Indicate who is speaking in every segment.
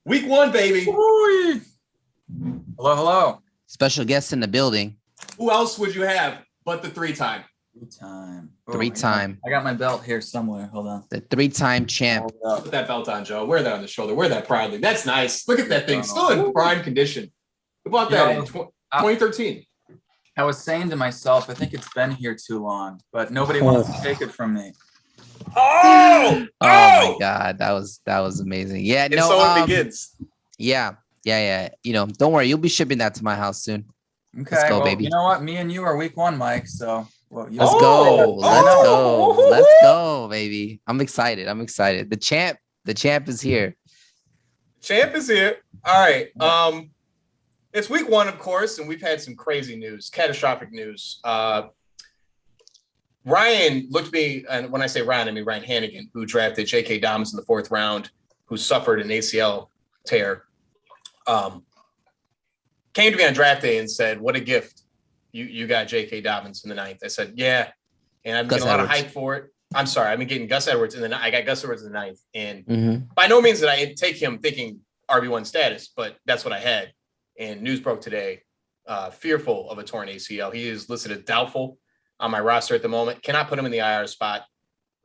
Speaker 1: Week one, baby.
Speaker 2: Hello, hello.
Speaker 3: Special guest in the building.
Speaker 1: Who else would you have but the three-time?
Speaker 3: Three-time.
Speaker 2: I got my belt here somewhere. Hold on.
Speaker 3: The three-time champ.
Speaker 1: Put that belt on, Joe. Wear that on the shoulder. Wear that proudly. That's nice. Look at that thing. Still in prime condition. We bought that in 2013.
Speaker 2: I was saying to myself, I think it's been here too long, but nobody wants to take it from me.
Speaker 1: Oh
Speaker 3: my God. That was amazing. Yeah,
Speaker 1: and so it begins.
Speaker 3: Yeah. You know, don't worry. You'll be shipping that to my house soon.
Speaker 2: Okay.
Speaker 3: Let's go, baby.
Speaker 2: You know what? Me and you are week one, Mike. So
Speaker 3: let's go. Let's go, baby. I'm excited. The champ is here.
Speaker 1: Champ is here. All right. It's week one, of course, and we've had some crazy news, catastrophic news. Ryan looked at me, and when I say Ryan, I mean Ryan Hannigan, who drafted J.K. Dobbins in the 4th round, who suffered an ACL tear. Came to me on draft day and said, "What a gift! You got J.K. Dobbins in the 9th." I said, "Yeah," and I'm getting a lot of hype for it. I'm sorry, I've been getting Gus Edwards I got Gus Edwards in the 9th, and by no means did I take him thinking RB1 status, but that's what I had. And news broke today, fearful of a torn ACL. He is listed as doubtful on my roster at the moment. Cannot put him in the IR spot.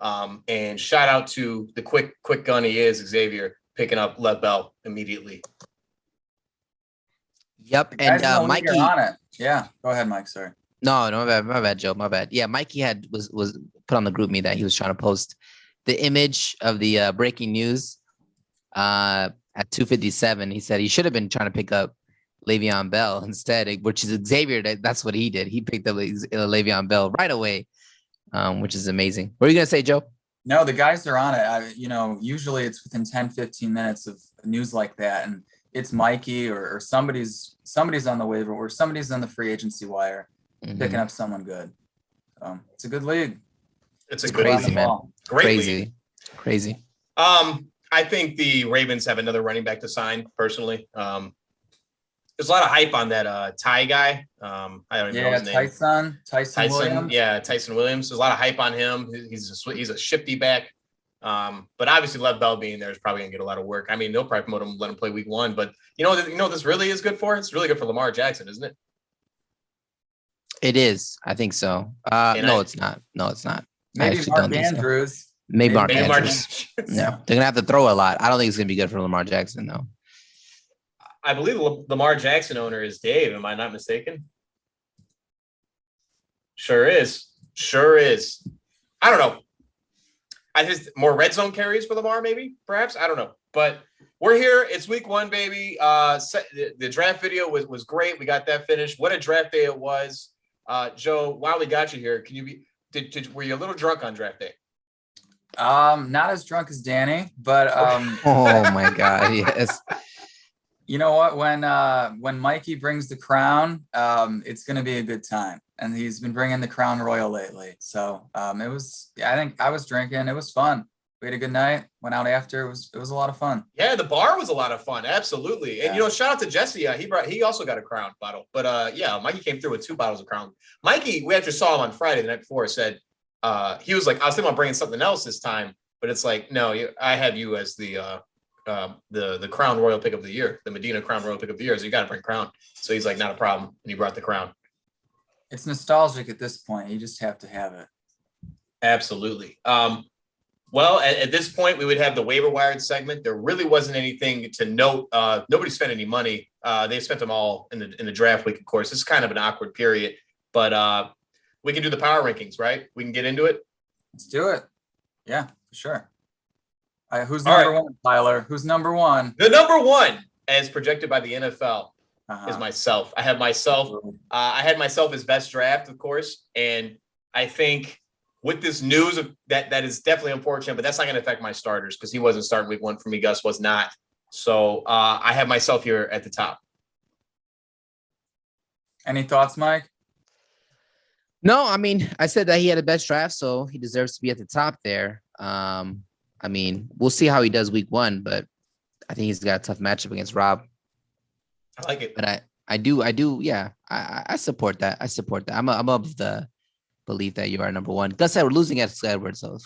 Speaker 1: And shout out to the quick gun he is, Xavier, picking up Lev Bell immediately.
Speaker 3: Yep, and Mikey
Speaker 2: on it. Yeah, go ahead, Mike. Sorry.
Speaker 3: No, my bad, Joe. My bad. Yeah, Mikey was put on the group me that he was trying to post the image of the breaking news at 2:57. He said he should have been trying to pick up Le'Veon Bell instead, which is Xavier. That's what he did. He picked up Le'Veon Bell right away, which is amazing. What are you gonna say, Joe?
Speaker 2: No, the guys are on it. Usually it's within 10, 15 minutes of news like that, and it's Mikey or somebody's on the waiver or somebody's on the free agency wire picking up someone good. It's a good league.
Speaker 1: It's a
Speaker 3: good crazy,
Speaker 1: league.
Speaker 3: Man.
Speaker 1: Great
Speaker 3: Crazy.
Speaker 1: I think the Ravens have another running back to sign, personally. There's a lot of hype on that Ty guy. I don't even know his name.
Speaker 2: Tyson Williams.
Speaker 1: Yeah, Tyson Williams. There's a lot of hype on him. He's a shifty back. But obviously Lev Bell being there is probably gonna get a lot of work. I mean, they'll probably promote him, let him play week one. But you know this really is good for? It's really good for Lamar Jackson, isn't it?
Speaker 3: It is. I think so. No, it's not.
Speaker 2: Maybe Mark Andrews.
Speaker 3: So. Maybe Mark Andrews. No, they're gonna have to throw a lot. I don't think it's gonna be good for Lamar Jackson, though.
Speaker 1: I believe the Lamar Jackson owner is Dave. Am I not mistaken? Sure is. I don't know. I just more red zone carries for Lamar, maybe, perhaps. I don't know. But we're here. It's week one, baby. The draft video was great. We got that finished. What a draft day it was. Joe, while we got you here, were you a little drunk on draft day?
Speaker 2: Not as drunk as Danny, but
Speaker 3: oh my God, yes.
Speaker 2: You know what? When Mikey brings the crown, it's going to be a good time. And he's been bringing the Crown Royal lately. So I think I was drinking. It was fun. We had a good night. Went out after. It was a lot of fun.
Speaker 1: Yeah, the bar was a lot of fun. Absolutely. Yeah. And shout out to Jesse. He also got a Crown bottle. But Mikey came through with 2 bottles of Crown. Mikey, we actually saw him on Friday the night before. Said he was like, I was thinking about bringing something else this time, but it's like, no, I have you as the Crown Royal pick of the year, the Medina Crown Royal pick of the year. So you got to bring Crown. So he's like, not a problem, and he brought the Crown.
Speaker 2: It's nostalgic at this point. You just have to have it.
Speaker 1: Absolutely. Well, at this point, we would have the waiver wired segment. There really wasn't anything to note. Nobody spent any money. They spent them all in the draft week, of course. It's kind of an awkward period, but we can do the power rankings, right? We can get into it.
Speaker 2: Let's do it. Yeah, for sure. Who's number one, Tyler? Who's number one?
Speaker 1: The number one, as projected by the NFL, is myself. I have myself. I had myself as best draft, of course, and I think with this news that is definitely unfortunate, but that's not going to affect my starters because he wasn't starting week one for me. Gus was not. So I have myself here at the top.
Speaker 2: Any thoughts, Mike?
Speaker 3: No, I mean, I said that he had a best draft, so he deserves to be at the top there. I mean, we'll see how he does week one, but I think he's got a tough matchup against Rob.
Speaker 1: I like it.
Speaker 3: But I do. Yeah, I support that. I'm of the belief that you are number one. Gus Edwards losing at Edwards, so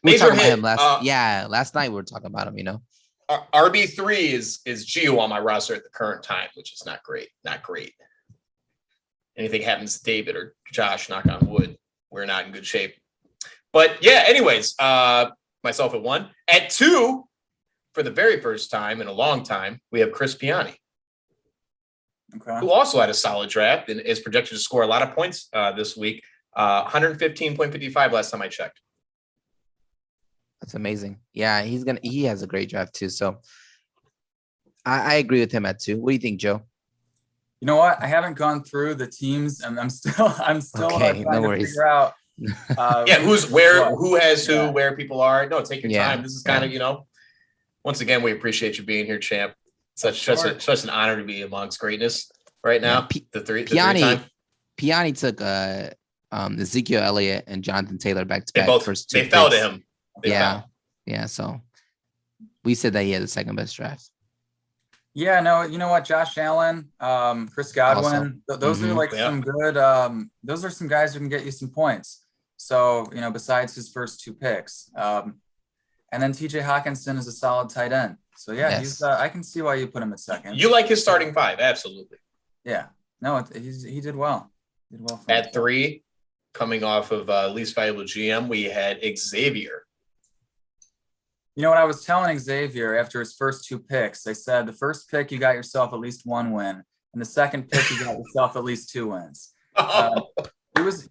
Speaker 1: major hit.
Speaker 3: Him last night we were talking about him.
Speaker 1: RB3 is Gio on my roster at the current time, which is not great. Not great. Anything happens to David or Josh, knock on wood, we're not in good shape. But yeah, anyways, myself at 1. At 2, for the very first time in a long time, we have Chris Piani, who also had a solid draft and is projected to score a lot of points this week. 115.55 last time I checked.
Speaker 3: That's amazing. Yeah, he has a great draft too. So I agree with him at 2. What do you think, Joe?
Speaker 2: You know what? I haven't gone through the teams, and I'm still
Speaker 3: okay,
Speaker 2: trying
Speaker 3: no
Speaker 2: to
Speaker 3: worries.
Speaker 2: figure out.
Speaker 1: Who's where, who has who, where people are. No, take your time. This is kind of, once again, we appreciate you being here, champ. Such an honor to be amongst greatness right now.
Speaker 3: Piani took Ezekiel Elliott and Jonathan Taylor back to back.
Speaker 1: They fell to him.
Speaker 3: Yeah. So we said that he had the second best draft.
Speaker 2: Yeah, no, you know what? Josh Allen, Chris Godwin, those are like some good. Those are some guys who can get you some points. So besides his first 2 picks, and then T.J. Hawkinson is a solid tight end. So yeah, he's. I can see why you put him at second.
Speaker 1: You like his starting 5, absolutely.
Speaker 2: Yeah, no, he did well.
Speaker 1: At 3, coming off of least valuable GM, we had Xavier.
Speaker 2: You know what I was telling Xavier after his first 2 picks? I said the first pick you got yourself at least 1 win, and the second pick you got yourself at least 2 wins.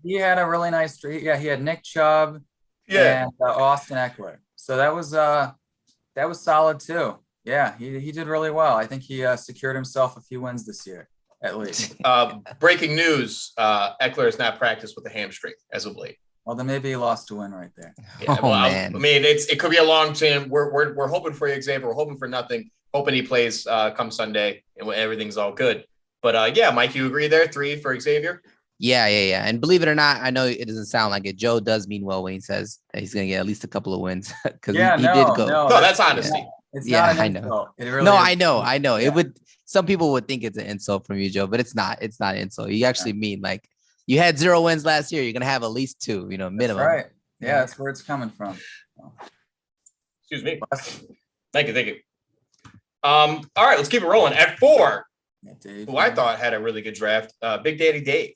Speaker 2: He had a really nice streak. Yeah, he had Nick Chubb and Austin Eckler. So that was solid too. Yeah, he did really well. I think he secured himself a few wins this year, at least.
Speaker 1: Breaking news: Eckler has not practiced with a hamstring as of late.
Speaker 2: Well, then maybe he lost a win right there.
Speaker 1: Yeah, man. I mean, it could be a long term. We're hoping for you, Xavier. We're hoping for nothing. Hoping he plays come Sunday and everything's all good. But Mike, you agree there? 3 for Xavier.
Speaker 3: Yeah. And believe it or not, I know it doesn't sound like it. Joe does mean well when he says that he's going to get at least a couple of wins because he did go.
Speaker 1: No, that's honesty.
Speaker 2: It's not an insult.
Speaker 3: It really I know. Yeah. It would. Some people would think it's an insult from you, Joe, but it's not. It's not an insult. You actually mean like you had 0 wins last year. You're going to have at least 2. Minimum.
Speaker 2: That's right. Yeah, that's where it's coming from.
Speaker 1: Excuse me. Thank you. All right, let's keep it rolling. At 4, who I thought had a really good draft, Big Daddy Dave.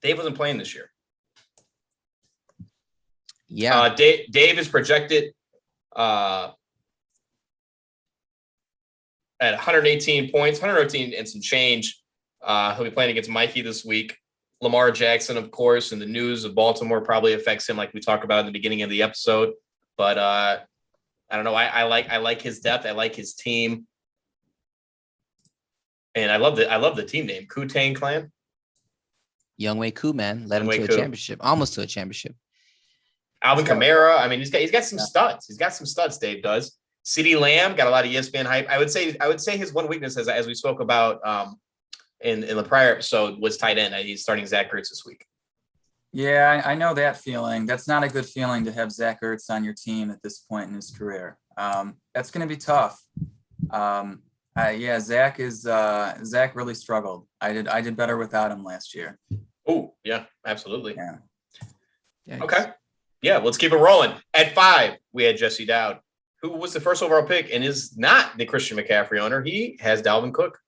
Speaker 1: Dave wasn't playing this year.
Speaker 3: Yeah.
Speaker 1: Dave is projected at 118 points, 118 and some change. He'll be playing against Mikey this week. Lamar Jackson, of course, and the news of Baltimore probably affects him, like we talked about in the beginning of the episode. But I don't know. I like his depth. I like his team, and I love the team name, Ku-Tang Clan.
Speaker 3: Younghoe Koo, man, led him to a championship, almost to a championship.
Speaker 1: Alvin Kamara. I mean, he's got some studs. He's got some studs. Dave does. CeeDee Lamb got a lot of ESPN hype. I would say his one weakness, as we spoke about in the prior episode, was tight end. He's starting Zach Ertz this week.
Speaker 2: Yeah, I know that feeling. That's not a good feeling to have Zach Ertz on your team at this point in his career. That's going to be tough. Zach really struggled. I did better without him last year.
Speaker 1: Oh, yeah, absolutely.
Speaker 2: Yeah.
Speaker 1: Okay. Yeah, let's keep it rolling. At 5, we had Jesse Dowd, who was the first overall pick and is not the Christian McCaffrey owner. He has Dalvin Cook.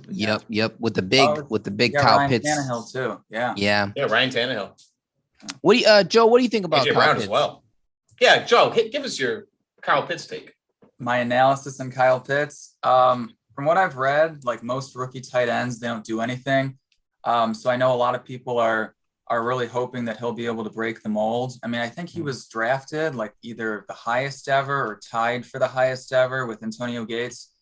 Speaker 3: Yep. With the big Kyle
Speaker 2: Ryan
Speaker 3: Pitts.
Speaker 2: Tannehill too.
Speaker 1: Yeah, Ryan Tannehill.
Speaker 3: What do you, Joe? What do you think about
Speaker 1: AJ
Speaker 3: Kyle
Speaker 1: Brown
Speaker 3: Pitts?
Speaker 1: as well? Yeah, Joe, give us your Kyle Pitts take.
Speaker 2: My analysis on Kyle Pitts. From what I've read, like most rookie tight ends, they don't do anything. So I know a lot of people are really hoping that he'll be able to break the mold. I mean, I think he was drafted like either the highest ever or tied for the highest ever with Antonio Gates.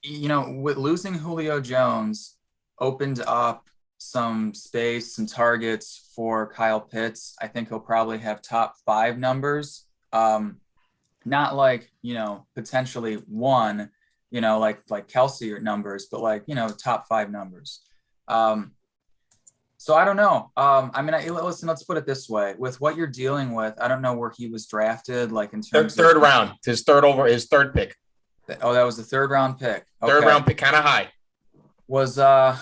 Speaker 2: With losing Julio Jones opened up some space, some targets for Kyle Pitts. I think he'll probably have top 5 numbers. Not like, potentially 1, like Kelsey or numbers, but like, top 5 numbers. So I don't know. Listen, let's put it this way. With what you're dealing with, I don't know where he was drafted, like in terms
Speaker 1: third round, his third pick.
Speaker 2: Oh, that was the 3rd round pick.
Speaker 1: Okay. Third round pick, kind of high.
Speaker 2: I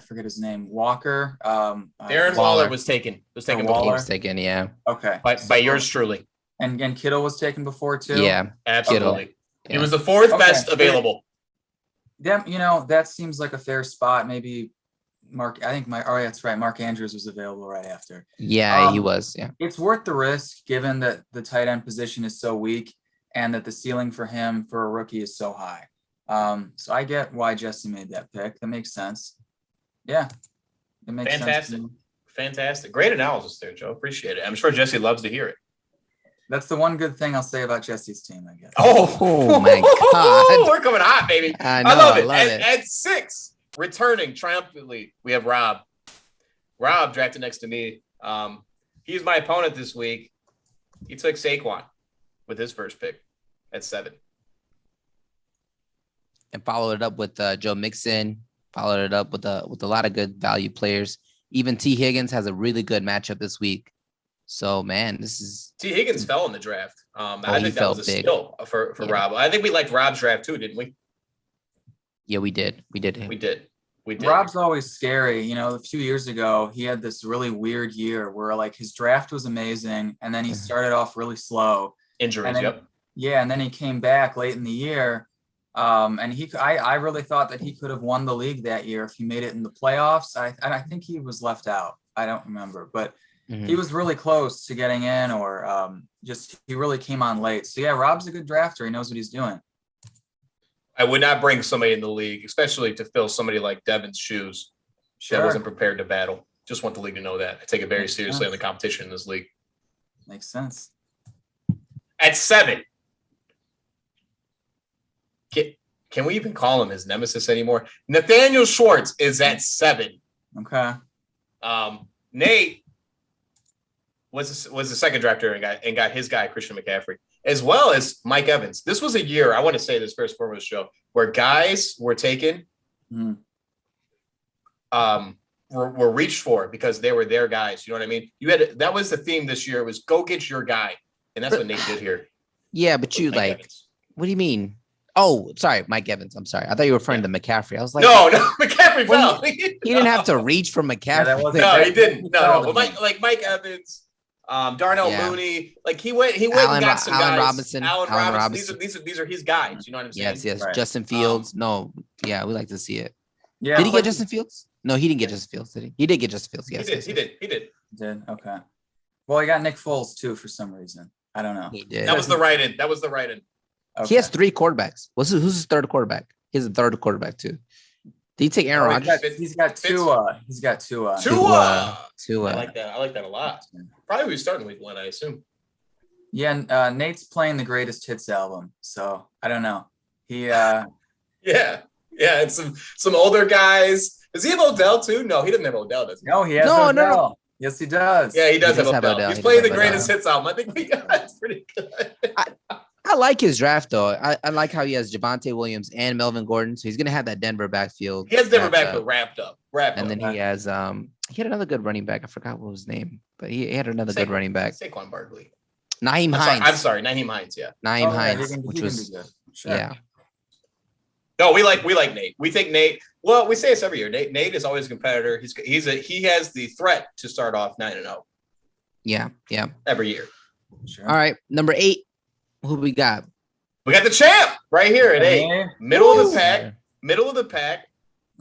Speaker 2: forget his name. Walker.
Speaker 1: Darren Waller was taken.
Speaker 2: Waller.
Speaker 3: He was taken, yeah.
Speaker 2: Okay.
Speaker 1: By yours truly.
Speaker 2: And Kittle was taken before too.
Speaker 3: Yeah,
Speaker 1: absolutely.
Speaker 3: Okay.
Speaker 1: He was the fourth best available.
Speaker 2: Yeah, that seems like a fair spot. Maybe that's right. Mark Andrews was available right after.
Speaker 3: Yeah, he was. Yeah.
Speaker 2: It's worth the risk given that the tight end position is so weak and that the ceiling for him for a rookie is so high. So I get why Jesse made that pick. That makes sense. Yeah. It makes
Speaker 1: Fantastic.
Speaker 2: sense.
Speaker 1: Fantastic. Great analysis there, Joe. Appreciate it. I'm sure Jesse loves to hear it.
Speaker 2: That's the one good thing I'll say about Jesse's team, I guess.
Speaker 3: Oh my God.
Speaker 1: We're coming hot, baby.
Speaker 3: I know,
Speaker 1: I love it.
Speaker 3: it.
Speaker 1: At 6, returning triumphantly, we have Rob. Rob drafted next to me. He's my opponent this week. He took Saquon with his first pick at 7.
Speaker 3: And followed it up with Joe Mixon. Followed it up with a lot of good value players. Even T. Higgins has a really good matchup this week. So, man, this is...
Speaker 1: T. Higgins fell in the draft. I think that was a steal for Rob. I think we liked Rob's draft too, didn't we?
Speaker 3: Yeah, we did. We did.
Speaker 2: Rob's always scary. A few years ago, he had this really weird year where like his draft was amazing. And then he started off really slow.
Speaker 1: Injuries, yep.
Speaker 2: Yeah, and then he came back late in the year. And I really thought that he could have won the league that year if he made it in the playoffs. I think he was left out. I don't remember, but he was really close to getting in, or he really came on late. So yeah, Rob's a good drafter. He knows what he's doing.
Speaker 1: I would not bring somebody in the league, especially to fill somebody like Devin's shoes. That wasn't prepared to battle. Just want the league to know that. I take it very seriously on the competition in this league.
Speaker 2: Makes sense.
Speaker 1: At 7. Can we even call him his nemesis anymore? Nathaniel Schwartz is at 7.
Speaker 2: Okay.
Speaker 1: Nate was the second drafter and got his guy Christian McCaffrey, as well as Mike Evans. This was a year, I want to say this first foremost, show, where guys were taken, were reached for because they were their guys. You know what I mean? That was the theme this year, was go get your guy, and that's what Nate did here.
Speaker 3: Yeah, but you Evans. What do you mean? Oh, sorry, Mike Evans. I'm sorry. I thought you were referring to McCaffrey. I was like,
Speaker 1: no, McCaffrey fell.
Speaker 3: He didn't have to reach for McCaffrey.
Speaker 1: No, he didn't. No. But Mike Evans, Darnell Mooney, like he went and got some
Speaker 3: Allen
Speaker 1: guys.
Speaker 3: Allen Robinson.
Speaker 1: These are his guys. You know what I'm saying?
Speaker 3: Yes. Right. Justin Fields. We like to see it.
Speaker 2: Yeah.
Speaker 3: Did he get Justin Fields? No, he didn't get Justin Fields, did he? He did get Justin Fields. Yes.
Speaker 1: He did.
Speaker 2: Okay. Well, he got Nick Foles too for some reason. I don't know.
Speaker 3: He did.
Speaker 1: That was the right end.
Speaker 3: Okay. He has 3 quarterbacks. Who's his third quarterback? He's a third quarterback too. Did he take Aaron Rodgers?
Speaker 2: He's got Tua. He's got Tua.
Speaker 1: Tua. I like that a lot. Probably we start in week 1, I assume.
Speaker 2: Yeah, Nate's playing the greatest hits album, so I don't know. He
Speaker 1: it's some older guys. Does he have Odell too? No, he doesn't have Odell, does he?
Speaker 2: No, he has Odell. No. Yes, he does.
Speaker 1: Yeah, he does have Odell. He's playing the greatest hits album. I think that's pretty good.
Speaker 3: I like his draft though. I like how he has Javonte Williams and Melvin Gordon. So he's gonna have that Denver backfield.
Speaker 1: He has Denver backfield wrapped up.
Speaker 3: And then he has he had another good running back. I forgot what his name, but he had another good running back.
Speaker 1: Saquon Barkley.
Speaker 3: Nyheim Hines.
Speaker 1: I'm sorry, Nyheim Hines. Yeah.
Speaker 3: Nyheim Hines, which was
Speaker 2: good. Sure.
Speaker 3: Yeah.
Speaker 1: No, we like Nate. We think Nate. Well, we say this every year. Nate is always a competitor. He has the threat to start off 9-0.
Speaker 3: Yeah.
Speaker 1: Every year.
Speaker 2: Sure.
Speaker 3: All right, number 8. Who we got?
Speaker 1: We got the champ right here at 8. Middle of the pack.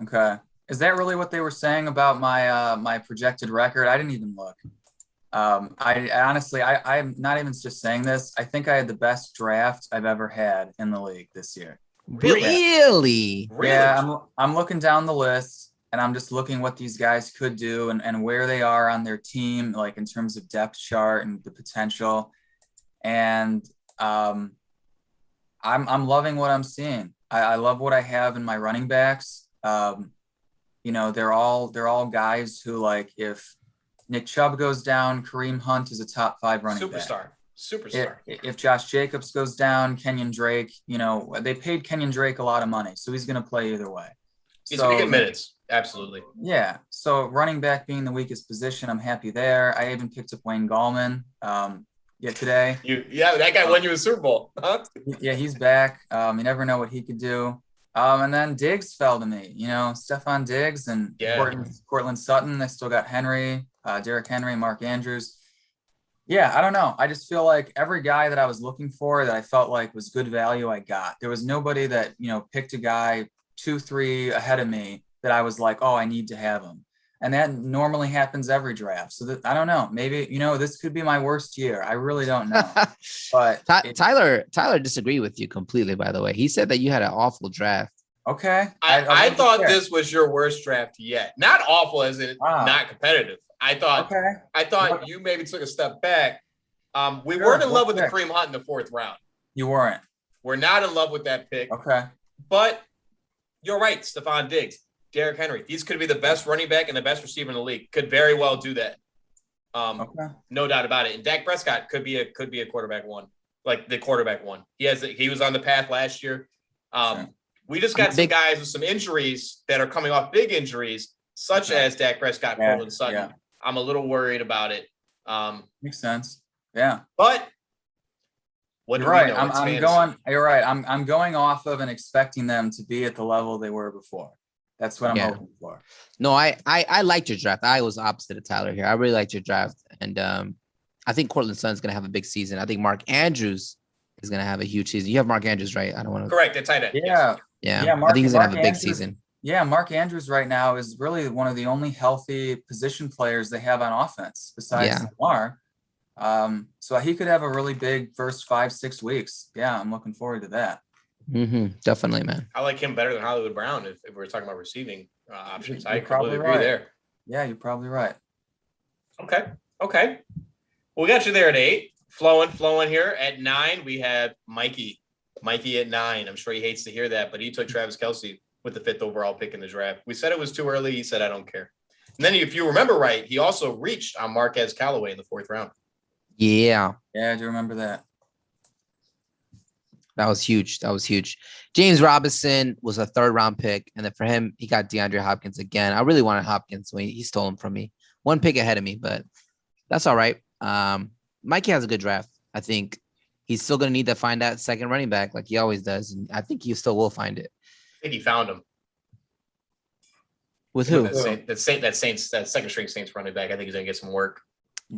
Speaker 2: Okay. Is that really what they were saying about my projected record? I didn't even look. I honestly, I'm not even just saying this. I think I had the best draft I've ever had in the league this year.
Speaker 3: Really?
Speaker 2: Yeah, I'm looking down the list and I'm just looking what these guys could do and where they are on their team, like in terms of depth chart and the potential. And I'm loving what I'm seeing. I love what I have in my running backs. They're all guys who, like, if Nick Chubb goes down, Kareem Hunt is a top 5 running back.
Speaker 1: Superstar.
Speaker 2: If Josh Jacobs goes down, Kenyon Drake, they paid Kenyon Drake a lot of money, so he's going to play either way.
Speaker 1: He's going to get minutes. Absolutely.
Speaker 2: Yeah. So running back being the weakest position, I'm happy there. I even picked up Wayne Gallman today.
Speaker 1: That guy won you a Super Bowl. Huh?
Speaker 2: Yeah, he's back. You never know what he could do. And then Diggs fell to me, Stephon Diggs and Cortland Sutton. They still got Henry, Derrick Henry, Mark Andrews. Yeah, I don't know. I just feel like every guy that I was looking for that I felt like was good value, I got. There was nobody that, picked a guy 2-3 ahead of me that I was like, oh, I need to have him. And that normally happens every draft. So that, I don't know. Maybe, this could be my worst year. I really don't know. But
Speaker 3: Tyler disagreed with you completely, by the way. He said that you had an awful draft.
Speaker 2: Okay.
Speaker 1: I thought this was your worst draft yet. Not awful as in not competitive. I thought you maybe took a step back. We weren't in love with the Kareem Hunt in the 4th round.
Speaker 2: You weren't.
Speaker 1: We're not in love with that pick.
Speaker 2: Okay.
Speaker 1: But you're right, Stephon Diggs, Derrick Henry. These could be the best running back and the best receiver in the league. Could very well do that. No doubt about it. And Dak Prescott could be a quarterback one, like the quarterback one. He was on the path last year. Sure. We just got some guys with some injuries that are coming off big injuries, such as Dak Prescott, Cortland Sutton. Yeah. I'm a little worried about it.
Speaker 2: Makes sense. Yeah.
Speaker 1: But
Speaker 2: what you're right. You're right. I'm going off of and expecting them to be at the level they were before. That's what I'm hoping for.
Speaker 3: No, I liked your draft. I was opposite of Tyler here. I really liked your draft. And I think Cortland Sutton's going to have a big season. I think Mark Andrews is going to have a huge season. You have Mark Andrews, right? I don't want to.
Speaker 1: Correct. That's tight end.
Speaker 2: Yeah.
Speaker 3: Yeah. I think he's going to have a big season.
Speaker 2: Yeah. Mark Andrews right now is really one of the only healthy position players they have on offense besides Lamar. So he could have a really big first 5-6 weeks. Yeah. I'm looking forward to that.
Speaker 3: Mm-hmm. Definitely, man.
Speaker 1: I like him better than Hollywood Brown if we're talking about receiving options. I completely agree there.
Speaker 2: Yeah, you're probably right.
Speaker 1: Okay. Well, we got you there at 8. Flowing here at 9. We have Mikey. Mikey at 9. I'm sure he hates to hear that, but he took Travis Kelce with the 5th overall pick in the draft. We said it was too early. He said, I don't care. And then if you remember right, he also reached on Marquez Callaway in the 4th round.
Speaker 3: Yeah.
Speaker 2: Yeah, I do remember that.
Speaker 3: That was huge. James Robinson was a 3rd round pick. And then for him, he got DeAndre Hopkins again. I really wanted Hopkins, so he stole him from me. 1 pick ahead of me, but that's all right. Mikey has a good draft. I think he's still going to need to find that second running back like he always does. And I think he still will find it.
Speaker 1: I think he found him.
Speaker 3: With who?
Speaker 1: That second string Saints running back. I think he's going to get some work.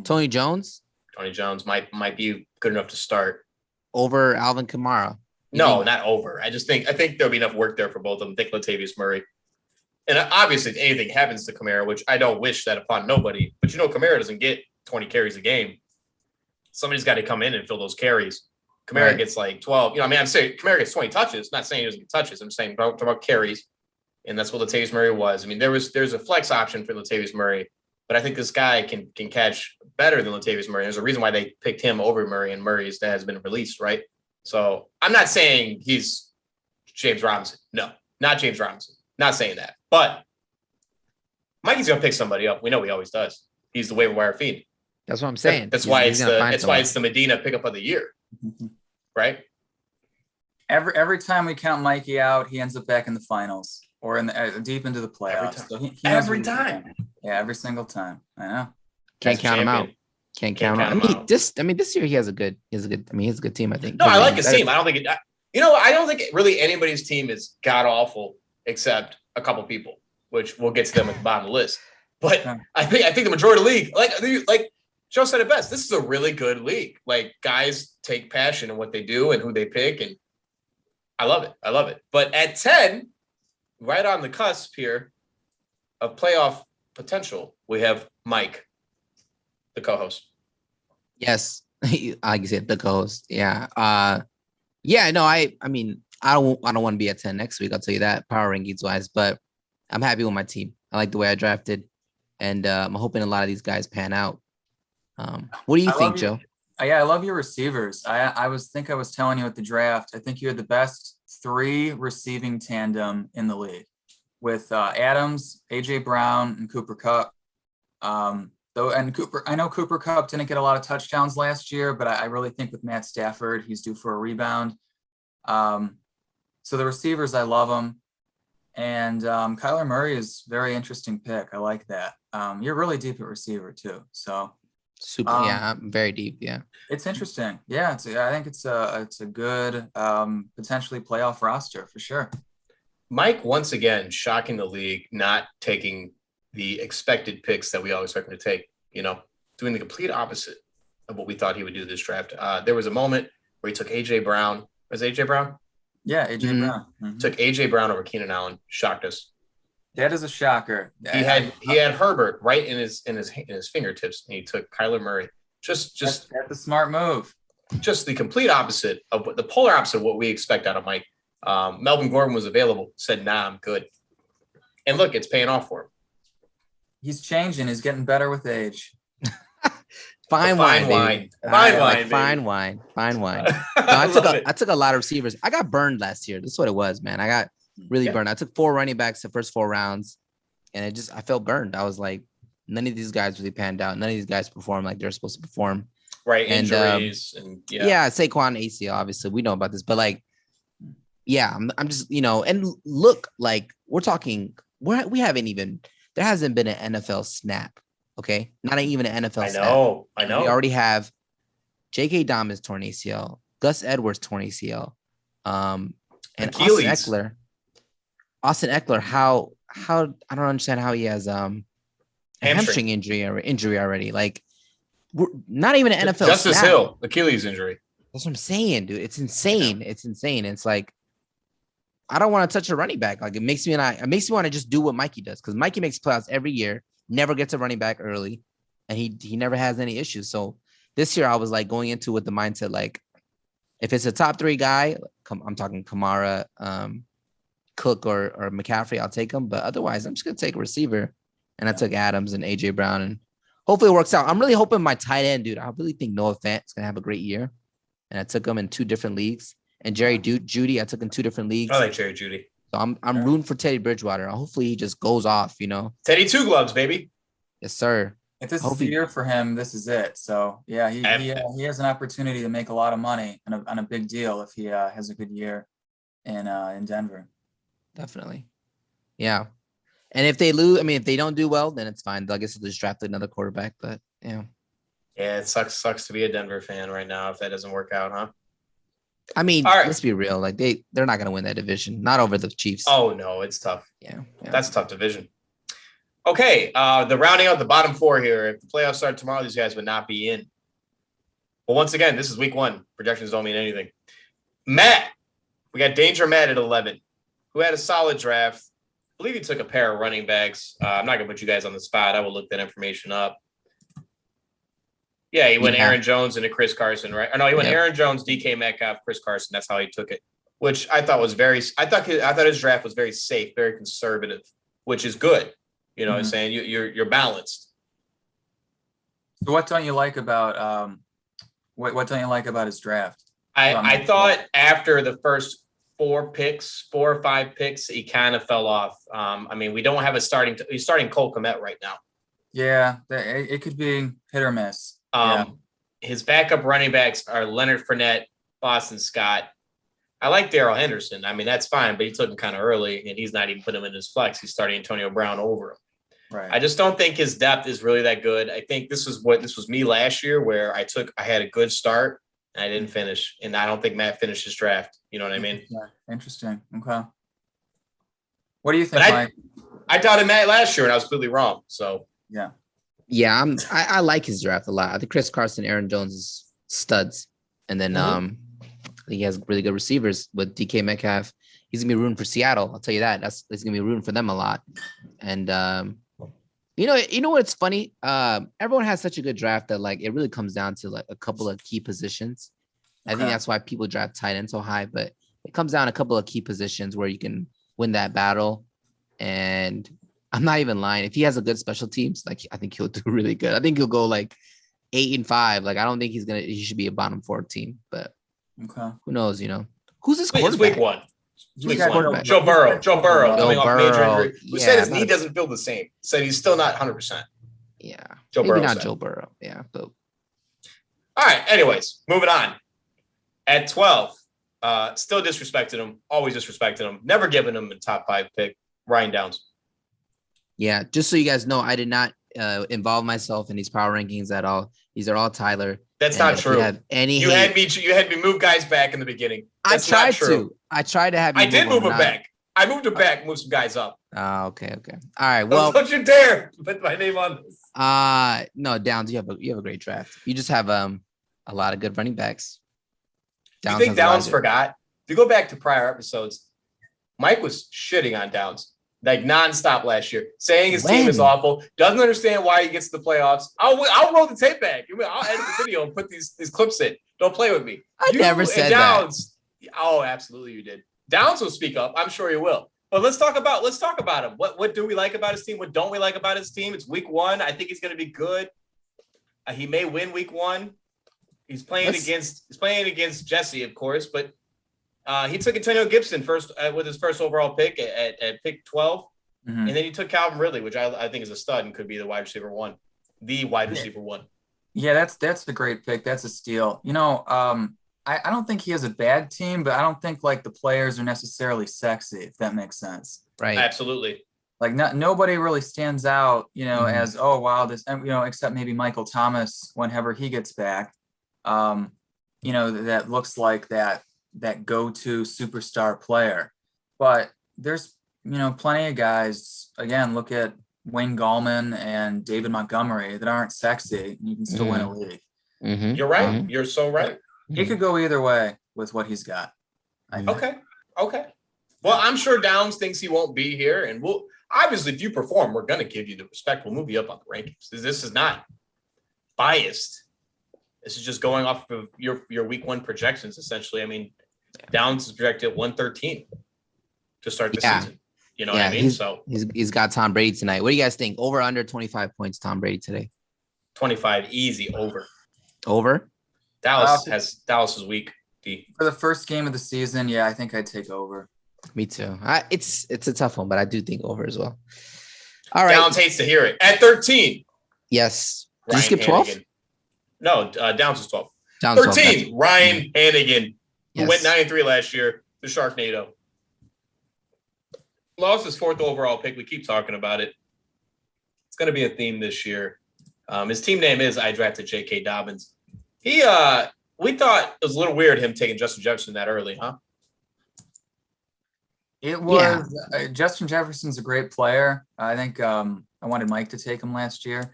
Speaker 3: Tony Jones?
Speaker 1: Tony Jones might be good enough to start.
Speaker 3: Over Alvin Kamara?
Speaker 1: No, not over. I think there'll be enough work there for both of them. Think Latavius Murray. And obviously, if anything happens to Kamara, which I don't wish that upon nobody, but Kamara doesn't get 20 carries a game. Somebody's got to come in and fill those carries. Kamara gets like 12. I'm saying Kamara gets 20 touches. I'm not saying he doesn't get touches. I'm saying about carries. And that's what Latavius Murray was. I mean, there's a flex option for Latavius Murray, but I think this guy can catch better than Latavius Murray. There's a reason why they picked him over Murray, and Murray's that has been released, right? So I'm not saying he's James Robinson. No, not James Robinson. Not saying that. But Mikey's gonna pick somebody up. We know he always does. He's the waiver wire feed.
Speaker 3: That's what I'm saying.
Speaker 1: That's why it's the Medina pickup of the year, right?
Speaker 2: Every time we count Mikey out, he ends up back in the finals or in the deep into the playoffs.
Speaker 1: Every time.
Speaker 2: Yeah, every single time. I know.
Speaker 3: Can't count him out. Can't count him out. This year he has a good team, I think.
Speaker 1: No, I like his team. I don't think really anybody's team is god awful except a couple people, which we'll get to them at the bottom of the list. But I think the majority of the league, like Joe said it best, this is a really good league. Like guys take passion in what they do and who they pick, and I love it. But at 10, right on the cusp here of playoff potential, we have Mike, the co-host.
Speaker 3: Yes, like you said, the co-host. Yeah. I mean, I don't want to be at 10 next week. I'll tell you that, power rankings wise. But I'm happy with my team. I like the way I drafted, and I'm hoping a lot of these guys pan out. What do you think, Joe?
Speaker 2: Yeah, I love your receivers. I was telling you at the draft, I think you had the best 3 receiving tandem in the league with Adams, AJ Brown, and Cooper Kupp. I know Cooper Kupp didn't get a lot of touchdowns last year, but I really think with Matt Stafford, he's due for a rebound. So the receivers, I love them. And Kyler Murray is a very interesting pick. I like that. You're really deep at receiver too. So
Speaker 3: super. I'm very deep. Yeah.
Speaker 2: It's interesting. Yeah. I think it's a good potentially playoff roster for sure.
Speaker 1: Mike, once again, shocking the league, not taking the expected picks that we always expect him to take, doing the complete opposite of what we thought he would do this draft. There was a moment where he took A.J. Brown. Was it A.J. Brown?
Speaker 2: Yeah, A.J. Brown. Mm-hmm.
Speaker 1: Took A.J. Brown over Keenan Allen. Shocked us.
Speaker 2: That is a shocker.
Speaker 1: He had Herbert right in his fingertips, and he took Kyler Murray. Just
Speaker 2: that's a smart move.
Speaker 1: Just the complete opposite of the polar opposite of what we expect out of Mike. Melvin Gordon was available, said, "Nah, I'm good." And look, it's paying off for him.
Speaker 2: He's changing. He's getting better with age.
Speaker 3: Fine wine. No, I took a lot of receivers. I got burned last year. This is what it was, man. I got really burned. I took 4 running backs the first 4 rounds, and I felt burned. I was like, none of these guys really panned out. None of these guys performed like they're supposed to perform.
Speaker 1: Right, injuries and
Speaker 3: Saquon ACL. Obviously, we know about this, but like, yeah, I'm just and look, like we're talking, we haven't even. There hasn't been an NFL snap. Okay, not even an NFL snap.
Speaker 1: I know.
Speaker 3: We already have J.K. Dobbins torn ACL, Gus Edwards torn ACL, and
Speaker 1: Achilles.
Speaker 3: Austin Eckler, how I don't understand how he has a hamstring injury already. Like, we're not even an NFL.
Speaker 1: Justice Hill, Achilles injury.
Speaker 3: That's what I'm saying, dude. It's insane. It's insane. It's like, I don't want to touch a running back. Like, it makes me want to just do what Mikey does, because Mikey makes playoffs every year, never gets a running back early, and he never has any issues. So this year I was like going into with the mindset, like, if it's a top 3 guy, I'm talking Kamara, Cook or McCaffrey, I'll take them. But otherwise, I'm just gonna take a receiver. And I took Adams and AJ Brown, and hopefully it works out. I'm really hoping my tight end, dude. I really think Noah Fant's gonna have a great year. And I took him in 2 different leagues. And Jerry Jeudy, I took in 2 different leagues.
Speaker 1: I like Jerry Jeudy.
Speaker 3: So I'm rooting for Teddy Bridgewater. Hopefully he just goes off,
Speaker 1: Teddy 2 gloves, baby.
Speaker 3: Yes, sir.
Speaker 2: If this is the year for him, this is it. So yeah, he has an opportunity to make a lot of money on a big deal if he has a good year in Denver.
Speaker 3: Definitely. Yeah. And if they lose, if they don't do well, then it's fine. I guess they'll just draft another quarterback. But yeah.
Speaker 1: Yeah, it sucks to be a Denver fan right now if that doesn't work out, huh?
Speaker 3: Let's be real. Like they're not gonna win that division. Not over the Chiefs.
Speaker 1: Oh no, it's tough.
Speaker 3: Yeah.
Speaker 1: That's a tough division. Okay, the rounding out the bottom 4 here. If the playoffs start tomorrow, these guys would not be in. But once again, this is week 1. Projections don't mean anything. Matt, we got Danger Matt at 11, who had a solid draft. I believe he took a pair of running backs. I'm not going to put you guys on the spot. I will look that information up. Yeah, he went Aaron Jones into Chris Carson, right? Or no, he went Aaron Jones, DK Metcalf, Chris Carson. That's how he took it, which I thought was I thought his draft was very safe, very conservative, which is good. What I'm saying? You're balanced.
Speaker 2: So what don't you like about what don't you like about his draft?
Speaker 1: I thought after the first 4 or 5 picks, he kind of fell off. We don't have he's starting Cole Kmet right now. Yeah,
Speaker 2: it could be hit or miss.
Speaker 1: His backup running backs are Leonard Fournette, Boston Scott. I like Darrell Henderson. That's fine, but he took him kind of early, and he's not even putting him in his flex. He's starting Antonio Brown over him.
Speaker 2: Right.
Speaker 1: I just don't think his depth is really that good. I think this was me last year, where I had a good start and I didn't finish, and I don't think Matt finished his draft. You know what I mean?
Speaker 2: Yeah. Interesting. Okay. What do you think, Mike?
Speaker 1: I doubted Matt last year, and I was completely wrong. So
Speaker 2: yeah.
Speaker 3: Yeah, I like his draft a lot. I think Chris Carson, Aaron Jones is studs. And then I think he has really good receivers with DK Metcalf. He's gonna be rooting for Seattle. I'll tell you that. He's gonna be rooting for them a lot. And you know what's funny? Everyone has such a good draft that like it really comes down to like a couple of key positions. I think that's why people draft tight end so high, but it comes down to a couple of key positions where you can win that battle. And I'm not even lying. If he has a good special teams, like I think he'll do really good. I think he'll go like 8-5. Like I don't think he should be a bottom 4 team, but who knows? Who's his quarterback?
Speaker 1: It's week 1. Joe Burrow. Coming off major injury. Who said his knee doesn't feel the same? Said he's still not 100%.
Speaker 3: Yeah.
Speaker 1: Maybe
Speaker 3: not Joe Burrow. Yeah. But
Speaker 1: all right. Anyways, moving on. At 12, still disrespected him. Always disrespected him. Never given him a top 5 pick. Ryan Downs.
Speaker 3: Yeah. Just so you guys know, I did not involve myself in these power rankings at all. These are all Tyler.
Speaker 1: That's not true. You had me move guys back in the beginning. I tried to have you.
Speaker 3: I did move them back.
Speaker 1: I moved him back, moved some guys up.
Speaker 3: Oh, okay. All right. Well,
Speaker 1: don't you dare put my name on this.
Speaker 3: No, Downs, you have a great draft. You just have a lot of good running backs.
Speaker 1: Do you think Downs forgot? If you go back to prior episodes, Mike was shitting on Downs like nonstop last year, saying his team is awful, doesn't understand why he gets to the playoffs. I'll roll the tape back. I'll edit the video and put these clips in. Don't play with me.
Speaker 3: I never said
Speaker 1: Downs, that. Oh, absolutely you did. Downs will speak up. I'm sure he will. But let's talk about him. What do we like about his team? What don't we like about his team? It's week 1. I think he's going to be good. He may win week 1. He's playing against Jesse, of course, but he took Antonio Gibson first with his first overall pick at pick 12. Mm-hmm. And then he took Calvin Ridley, which I think is a stud and could be the wide receiver 1.
Speaker 2: Yeah, that's a great pick. That's a steal. I don't think he has a bad team, but I don't think like the players are necessarily sexy, if that makes sense.
Speaker 3: Right.
Speaker 1: Absolutely.
Speaker 2: Like nobody really stands out, as, oh, wow, this, except maybe Michael Thomas, whenever he gets back, that looks like that go-to superstar player. But there's, plenty of guys, again, look at Wayne Gallman and David Montgomery that aren't sexy. And you can still win a league.
Speaker 3: Mm-hmm.
Speaker 1: You're right. Mm-hmm. You're so right.
Speaker 2: He could go either way with what he's got.
Speaker 1: Okay. Well, I'm sure Downs thinks he won't be here, and we'll obviously, if you perform, we're going to give you the respect. We'll move you up on the rankings. This is not biased. This is just going off of your week 1 projections, essentially. I mean, Downs is projected at 113 to start the season. You know what I mean? So
Speaker 3: he's got Tom Brady tonight. What do you guys think? Over under 25 points, Tom Brady today?
Speaker 1: 25, easy, over.
Speaker 3: Over?
Speaker 1: Dallas is weak.
Speaker 2: For the first game of the season, I think I'd take over.
Speaker 3: Me too. It's a tough one, but I do think over as well. All right.
Speaker 1: Downs hates to hear it. At 13.
Speaker 3: Yes. Did you skip 12?
Speaker 1: No, Downs is 12.
Speaker 3: 13.
Speaker 1: Ryan Hannigan, who went 9-3 last year, the Sharknado. Lost his 4th overall pick. We keep talking about it. It's going to be a theme this year. His team name is I drafted J.K. Dobbins. We thought it was a little weird him taking Justin Jefferson that early, huh?
Speaker 2: It was Justin Jefferson's a great player. I think I wanted Mike to take him last year.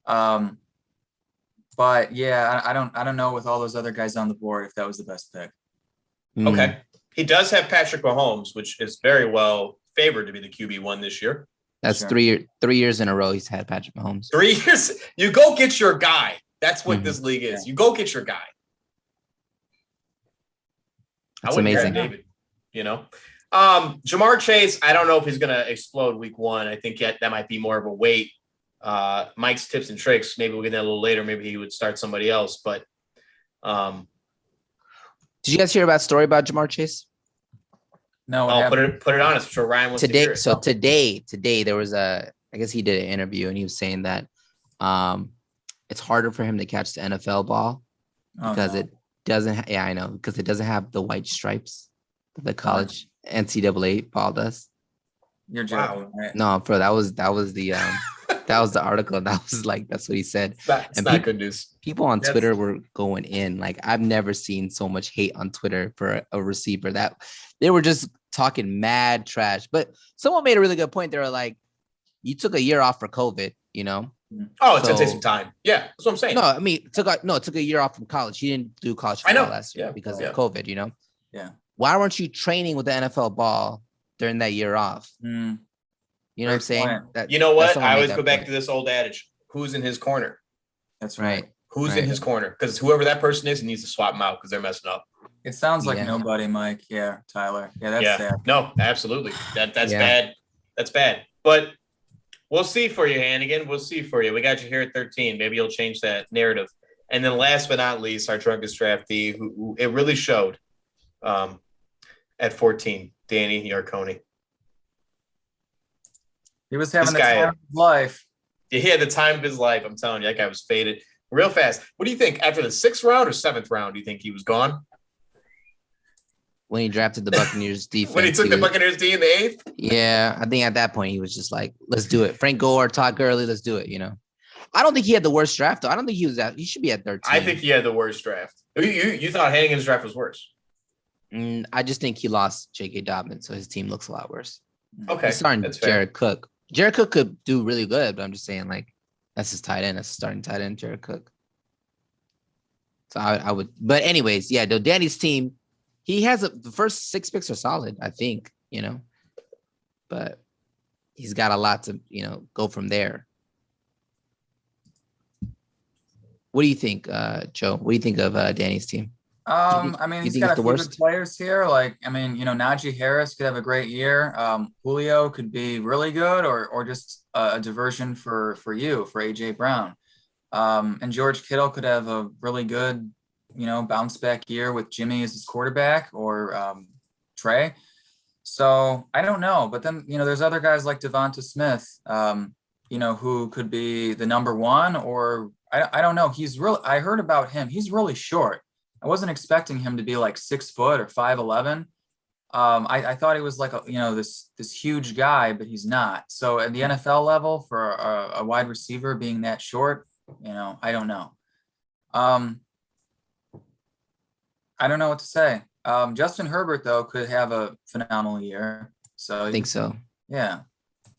Speaker 2: But I don't know with all those other guys on the board if that was the best pick.
Speaker 1: Okay. He does have Patrick Mahomes, which is very well favored to be the QB1 this year.
Speaker 3: That's 3 years in a row he's had Patrick Mahomes. 3
Speaker 1: years. You go get your guy. That's what this league is. You go get your guy.
Speaker 3: That's amazing.
Speaker 1: David, Jamar Chase, I don't know if he's going to explode week 1. I think that might be more of a wait. Mike's tips and tricks. Maybe we'll get that a little later. Maybe he would start somebody else. But
Speaker 3: did you guys hear about a story about Jamar Chase?
Speaker 2: No.
Speaker 1: I'll put it on. I'm sure Ryan wants to hear it.
Speaker 3: So today there was I guess he did an interview and he was saying that it's harder for him to catch the NFL ball because it doesn't. I know, because it doesn't have the white stripes that the college NCAA ball does.
Speaker 2: You're joking, right?
Speaker 3: No, bro, that was the that was the article. That was that's what he said.
Speaker 1: That's not good news.
Speaker 3: People on Twitter were going in. Like, I've never seen so much hate on Twitter for a receiver. That they were just talking mad trash. But someone made a really good point. They were like, you took a year off for COVID,
Speaker 1: Oh, it's gonna take some time. Yeah, that's what I'm saying.
Speaker 3: No, I mean, it took a year off from college. He didn't do college football last year because of COVID,
Speaker 2: Yeah.
Speaker 3: Why weren't you training with the NFL ball during that year off? You know what I'm saying?
Speaker 1: You know what? I always go back to this old adage: who's in his corner?
Speaker 2: That's right.
Speaker 1: Who's in his corner? Because whoever that person is, he needs to swap them out because they're messing up.
Speaker 2: It sounds like nobody, Mike. Yeah, Tyler. Yeah, that's sad.
Speaker 1: No, absolutely. That's bad. That's bad. But we'll see for you, Hannigan. We'll see for you. We got you here at 13. Maybe you'll change that narrative. And then last but not least, our drunkest draftee, who it really showed at 14, Danny Yarconi.
Speaker 2: He was having the time of his life.
Speaker 1: He had the time of his life. I'm telling you, that guy was faded real fast. What do you think? After the 6th round or 7th round, do you think he was gone?
Speaker 3: When he drafted the Buccaneers defense.
Speaker 1: When he took the Buccaneers D in the 8th?
Speaker 3: Yeah, I think at that point he was just like, let's do it. Frank Gore, Todd Gurley, let's do it, I don't think he had the worst draft, though. I don't think he should be at 13.
Speaker 1: I think he had the worst draft. You thought Hannigan's draft was worse.
Speaker 3: I just think he lost J.K. Dobbins, so his team looks a lot worse.
Speaker 1: Okay,
Speaker 3: He's starting
Speaker 1: that's fair.
Speaker 3: Jared Cook. Jared Cook could do really good, but I'm just saying, like, that's his tight end. That's starting tight end, Jared Cook. So I would, but anyways, yeah, though Danny's team, he has the first 6 picks are solid, I think, but he's got a lot to, go from there. What do you think, Joe? What do you think of Danny's team?
Speaker 2: He's got a few good players here. Like, Najee Harris could have a great year. Julio could be really good, or just a diversion for AJ Brown. And George Kittle could have a really good, bounce back year with Jimmy as his quarterback, or Trey. So I don't know. But then, there's other guys like Devonta Smith, who could be the number one, or I don't know. I heard about him. He's really short. I wasn't expecting him to be like 6 foot or 5'11". I thought he was like this huge guy, but he's not. So at the NFL level, for a wide receiver being that short, I don't know. I don't know what to say. Justin Herbert though could have a phenomenal year. So
Speaker 3: I think so.
Speaker 2: Yeah.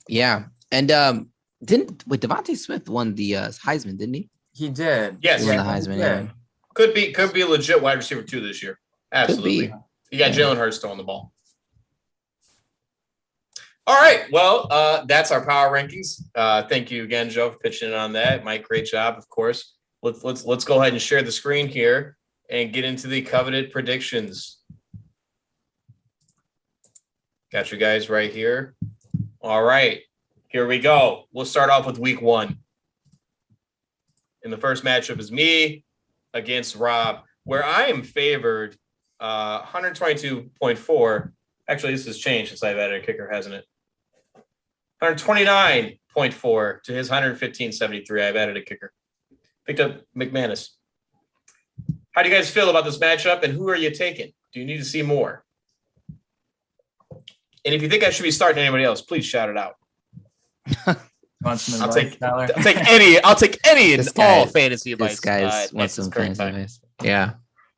Speaker 3: Yeah, and Devontae Smith won the Heisman, didn't he?
Speaker 2: He did.
Speaker 1: Yes,
Speaker 3: he won the Heisman. Yeah.
Speaker 1: Could be a legit wide receiver too this year. Absolutely. You got Jalen Hurts throwing the ball. All right. Well, that's our power rankings. Thank you again, Joe, for pitching in on that. Mike, great job, of course. Let's go ahead and share the screen here and get into the coveted predictions. Got you guys right here. All right. Here we go. We'll start off with week 1. And the first matchup is me against Rob, where I am favored 122.4. Actually, this has changed since I've added a kicker, hasn't it? 129.4 to his 115.73. I've added a kicker. Picked up McManus. How do you guys feel about this matchup, and who are you taking? Do you need to see more? And if you think I should be starting anybody else, please shout it out.
Speaker 2: I'll take
Speaker 1: any and all fantasy advice.
Speaker 3: This guy wants some fantasy advice. Yeah.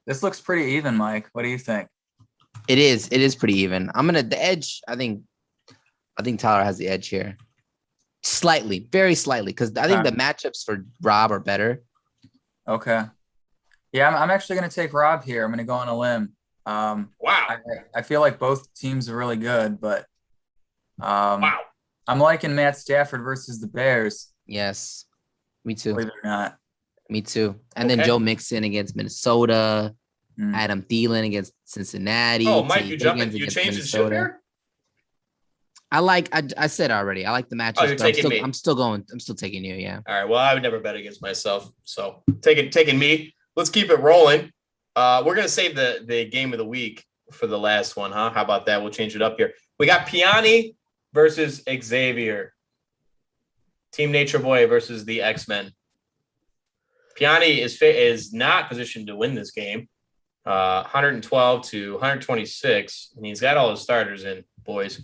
Speaker 2: This looks pretty even, Mike. What do you think?
Speaker 3: It is pretty even. The edge. I think Tyler has the edge here. Slightly, very slightly, because I think the matchups for Rob are better.
Speaker 2: Okay. Yeah, I'm actually going to take Rob here. I'm going to go on a limb.
Speaker 1: Wow.
Speaker 2: I feel like both teams are really good, but
Speaker 1: wow.
Speaker 2: I'm liking Matt Stafford versus the Bears.
Speaker 3: Yes, me too.
Speaker 2: Believe it or not.
Speaker 3: Me too. And then Joe Mixon against Minnesota, Adam Thielen against Cincinnati.
Speaker 1: Oh, Mike, you changed the ship here?
Speaker 3: I said already, I like the matchup.
Speaker 1: Oh, you're taking me.
Speaker 3: I'm still taking you, yeah.
Speaker 1: All right, well, I would never bet against myself, so taking me. Let's keep it rolling. We're going to save the game of the week for the last one, huh? How about that? We'll change it up here. We got Piani versus Xavier. Team Nature Boy versus the X-Men. Piani is not positioned to win this game. 112 to 126, and he's got all his starters in, boys.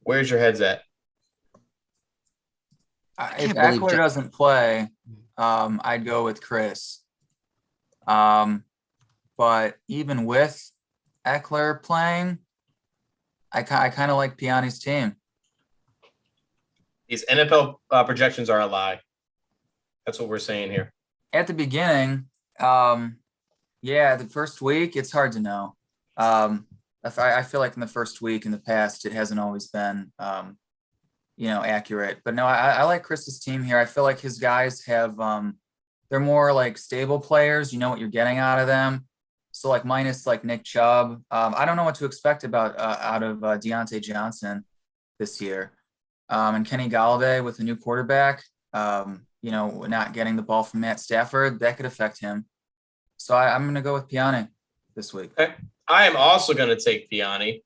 Speaker 1: Where's your heads at?
Speaker 2: If Eckler doesn't play, I'd go with Chris. But even with Eckler playing, I kind of like Piani's team.
Speaker 1: These NFL projections are a lie. That's what we're saying here.
Speaker 2: At the beginning, the first week, it's hard to know. I feel like in the first week in the past, it hasn't always been, accurate. But no, I like Chris's team here. I feel like his guys have, they're more like stable players. You know what you're getting out of them. So like minus like Nick Chubb. I don't know what to expect out of Deontay Johnson this year. And Kenny Galladay with a new quarterback, not getting the ball from Matt Stafford, that could affect him. So I'm going to go with Piani this week.
Speaker 1: Okay. I am also going to take Piani.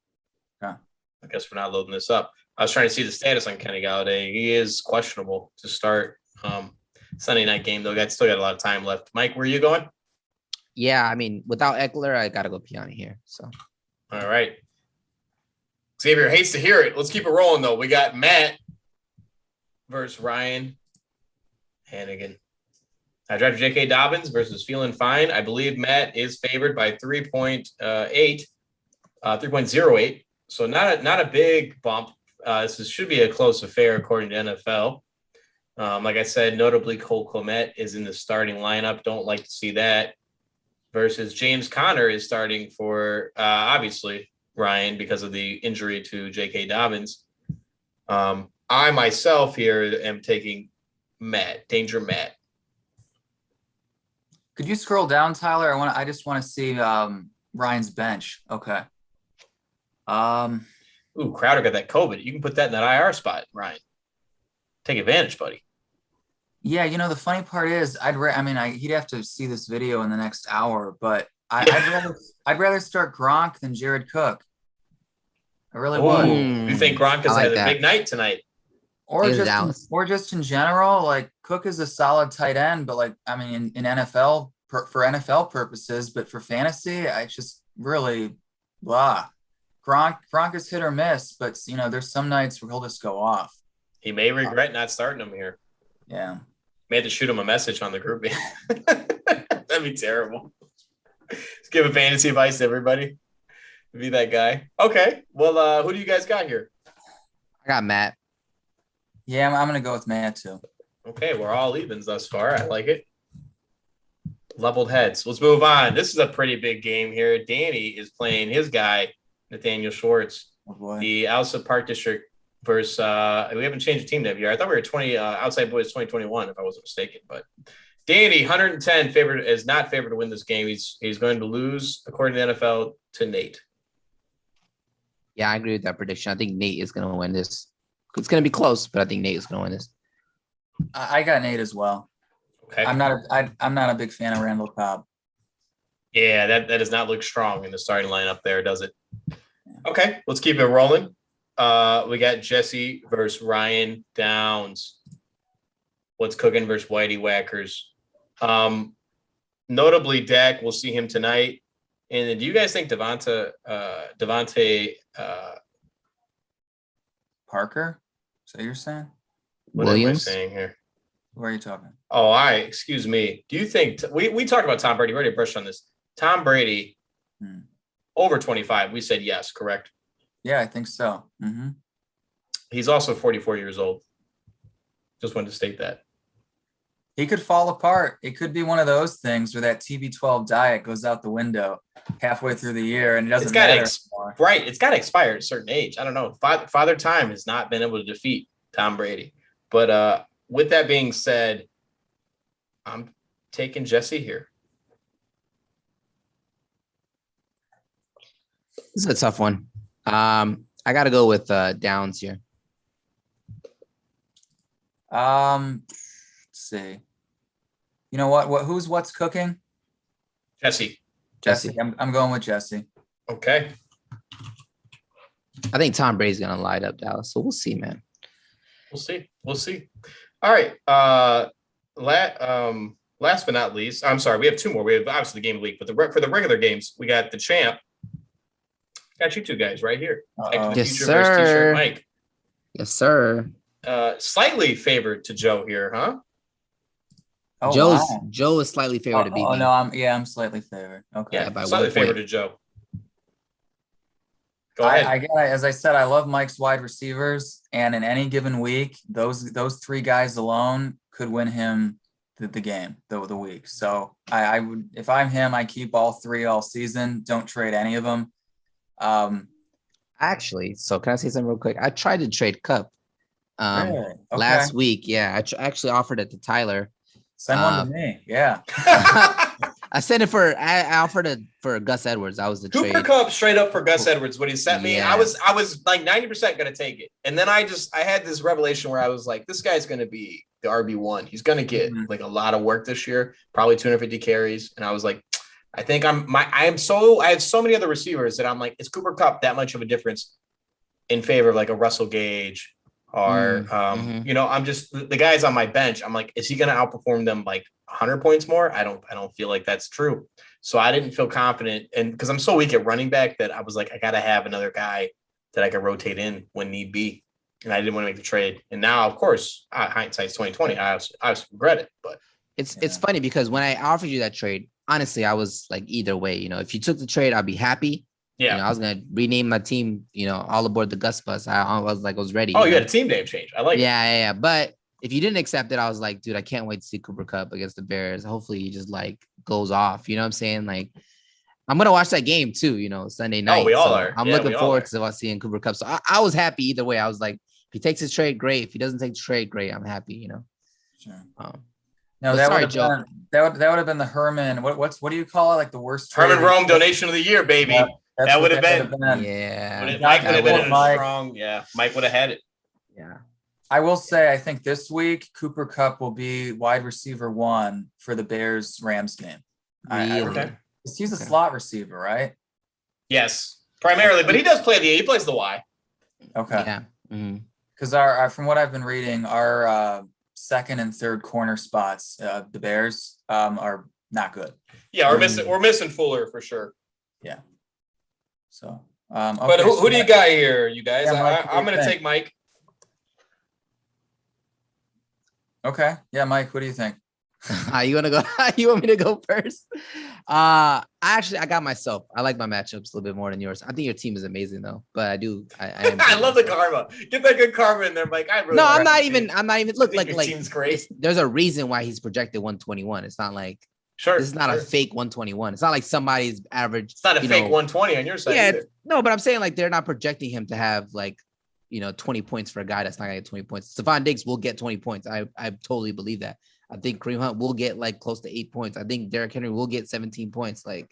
Speaker 2: Okay.
Speaker 1: I guess we're not loading this up. I was trying to see the status on Kenny Galladay. He is questionable to start Sunday night game, though. Still got a lot of time left. Mike, where are you going?
Speaker 3: Yeah, without Eckler, I got to go Piani here. So,
Speaker 1: all right. Xavier hates to hear it. Let's keep it rolling, though. We got Matt versus Ryan Hannigan. I drafted J.K. Dobbins versus Feeling Fine. I believe Matt is favored by 3.8 3.08. So not a big bump. Should be a close affair according to NFL. Like I said, notably Cole Kmet is in the starting lineup. Don't like to see that. Versus James Conner is starting for obviously Ryan because of the injury to J.K. Dobbins. I myself here am taking Danger Matt.
Speaker 2: Could you scroll down, Tyler? I just want to see Ryan's bench. Okay.
Speaker 1: Ooh, Crowder got that COVID. You can put that in that IR spot, Ryan. Take advantage, buddy.
Speaker 2: Yeah, the funny part is, he'd have to see this video in the next hour, but I'd rather start Gronk than Jared Cook. I really would.
Speaker 1: You think Gronk has had a big night tonight?
Speaker 2: Or just in general, like Cook is a solid tight end, but in NFL for NFL purposes, but for fantasy, I just really blah. Gronk is hit or miss, but there's some nights where he'll just go off.
Speaker 1: He may regret not starting him here.
Speaker 2: Yeah.
Speaker 1: May have to shoot him a message on the group. That'd be terrible. Just give a fantasy advice to everybody. Be that guy. Okay. Well, who do you guys got here?
Speaker 3: I got Matt.
Speaker 2: Yeah, I'm going to go with Matt too.
Speaker 1: Okay. We're all evens thus far. I like it. Leveled heads. Let's move on. This is a pretty big game here. Danny is playing his guy, Nathaniel Schwartz.
Speaker 2: Oh boy.
Speaker 1: The Alsa Park District versus we haven't changed the team that year. I thought we were 20 outside boys 2021 if I wasn't mistaken. But Danny 110 is not favored to win this game. He's going to lose according to the NFL to Nate.
Speaker 3: Yeah, I agree with that prediction. I think Nate is going to win this. It's going to be close, but I think Nate is going to win this.
Speaker 2: I got Nate as well.
Speaker 1: Okay.
Speaker 2: I'm not a big fan of Randall Cobb.
Speaker 1: Yeah, that does not look strong in the starting lineup there, does it? Okay, let's keep it rolling. We got Jesse versus Ryan Downs. What's cooking versus Whitey Whackers? Notably, Dak, we'll see him tonight. And do you guys think Devontae
Speaker 2: Parker? Is that what you're saying?
Speaker 1: What
Speaker 3: Williams?
Speaker 1: am I saying here?
Speaker 2: Where are you talking?
Speaker 1: Oh, excuse me. Do you think we talked about Tom Brady? We already brushed on this. Tom Brady over 25. We said yes, correct?
Speaker 2: Yeah, I think so. Mm-hmm.
Speaker 1: He's also 44 years old. Just wanted to state that.
Speaker 2: He could fall apart. It could be one of those things where that TB12 diet goes out the window halfway through the year and it doesn't matter anymore.
Speaker 1: Right. It's got to expire at a certain age. I don't know. Father Time has not been able to defeat Tom Brady. But with that being said, I'm taking Jesse here.
Speaker 3: This is a tough one. I got to go with Downs here.
Speaker 2: Let's see. You know what? What's cooking?
Speaker 1: Jesse.
Speaker 2: I'm going with Jesse.
Speaker 1: Okay.
Speaker 3: I think Tom Brady's going to light up Dallas. So we'll see, man.
Speaker 1: We'll see. All right. Last but not least, I'm sorry. We have two more. We have obviously the game of the week, but for the regular games, we got the champ. Got you two guys right here.
Speaker 3: Yes, sir.
Speaker 1: T-shirt Mike.
Speaker 3: Yes, sir.
Speaker 1: Slightly favored to Joe here, huh?
Speaker 2: Oh,
Speaker 3: Joe is slightly favored to beat me.
Speaker 2: No, I'm slightly favored. Okay.
Speaker 1: Yeah, slightly favored to Joe. Go ahead.
Speaker 2: As I said, I love Mike's wide receivers, and in any given week, those three guys alone could win him the game, the week. So I would, if I'm him, I keep all three all season. Don't trade any of them.
Speaker 3: Actually, so can I say something real quick? I tried to trade Cup
Speaker 2: Really? Okay.
Speaker 3: last week. Yeah, I actually offered it to Tyler.
Speaker 2: Send one to me. Yeah.
Speaker 3: I sent it I offered it for Gus Edwards. That was the
Speaker 1: Cooper
Speaker 3: trade.
Speaker 1: Kupp straight up for Gus Edwards. What he sent me,
Speaker 3: Yeah.
Speaker 1: I was like 90% going to take it. And then I had this revelation where I was like, this guy's going to be the RB1. He's going to get like a lot of work this year, probably 250 carries. And I was like, I think I have so many other receivers that I'm like, is Cooper Kupp that much of a difference in favor of like a Russell Gage or, I'm just the guys on my bench. I'm like, is he going to outperform them like 100 points more? I don't feel like that's true. So I didn't feel confident. And because I'm so weak at running back that I was like, I got to have another guy that I could rotate in when need be. And I didn't want to make the trade. And now, of course, hindsight's 2020. I regret it, but
Speaker 3: it's funny because when I offered you that trade, honestly, I was like, either way, if you took the trade, I'd be happy.
Speaker 1: Yeah.
Speaker 3: You know, I was gonna rename my team, you know, all aboard the Gus bus. I was ready.
Speaker 1: Oh, you had a team name change. I like it.
Speaker 3: Yeah. But if you didn't accept it, I was like, dude, I can't wait to see Cooper Kupp against the Bears. Hopefully he just like goes off. You know what I'm saying? Like, I'm gonna watch that game too, you know, Sunday night.
Speaker 1: Oh, we all are.
Speaker 3: I'm looking forward to seeing Cooper Kupp. So I was happy either way. I was like, if he takes his trade, great. If he doesn't take the trade, great. I'm happy, you know.
Speaker 2: Sure.
Speaker 3: No, that would
Speaker 2: have been the Herman. What do you call it? Like the worst trade.
Speaker 1: Herman Rome donation of the year, baby.
Speaker 2: Yeah,
Speaker 1: that would have been.
Speaker 3: Yeah.
Speaker 1: Mike would have been in a strong. Yeah, Mike would have had it.
Speaker 3: Yeah.
Speaker 2: I will say, I think this week Cooper Kupp will be wide receiver 1 for the Bears-Rams game.
Speaker 3: Really?
Speaker 2: He's a slot receiver, right?
Speaker 1: Yes, primarily, but he does play he plays the Y.
Speaker 2: Okay.
Speaker 3: Yeah.
Speaker 2: Because our from what I've been reading, our second and third corner spots, the Bears are not good.
Speaker 1: Yeah, we're missing Fuller for sure.
Speaker 2: Yeah. So,
Speaker 1: but who do you got here, you guys?
Speaker 2: Yeah, Mike,
Speaker 1: I'm going to take Mike.
Speaker 2: Okay. Yeah, Mike, what do you think?
Speaker 3: You want to go? You want me to go first? I got myself. I like my matchups a little bit more than yours. I think your team is amazing though, but I do. I
Speaker 1: love the karma. Get that good karma in there, Mike. I'm
Speaker 3: not even. Look, like
Speaker 1: team's great.
Speaker 3: There's a reason why he's projected 121. It's not like this is not a fake 121. It's not like somebody's average.
Speaker 1: It's not a fake 120 on your side.
Speaker 3: Yeah,
Speaker 1: either.
Speaker 3: No, but I'm saying like they're not projecting him to have like 20 points for a guy that's not gonna get 20 points. Stephon Diggs will get 20 points. I totally believe that. I think Kareem Hunt will get like close to 8 points. I think Derrick Henry will get 17 points. Like,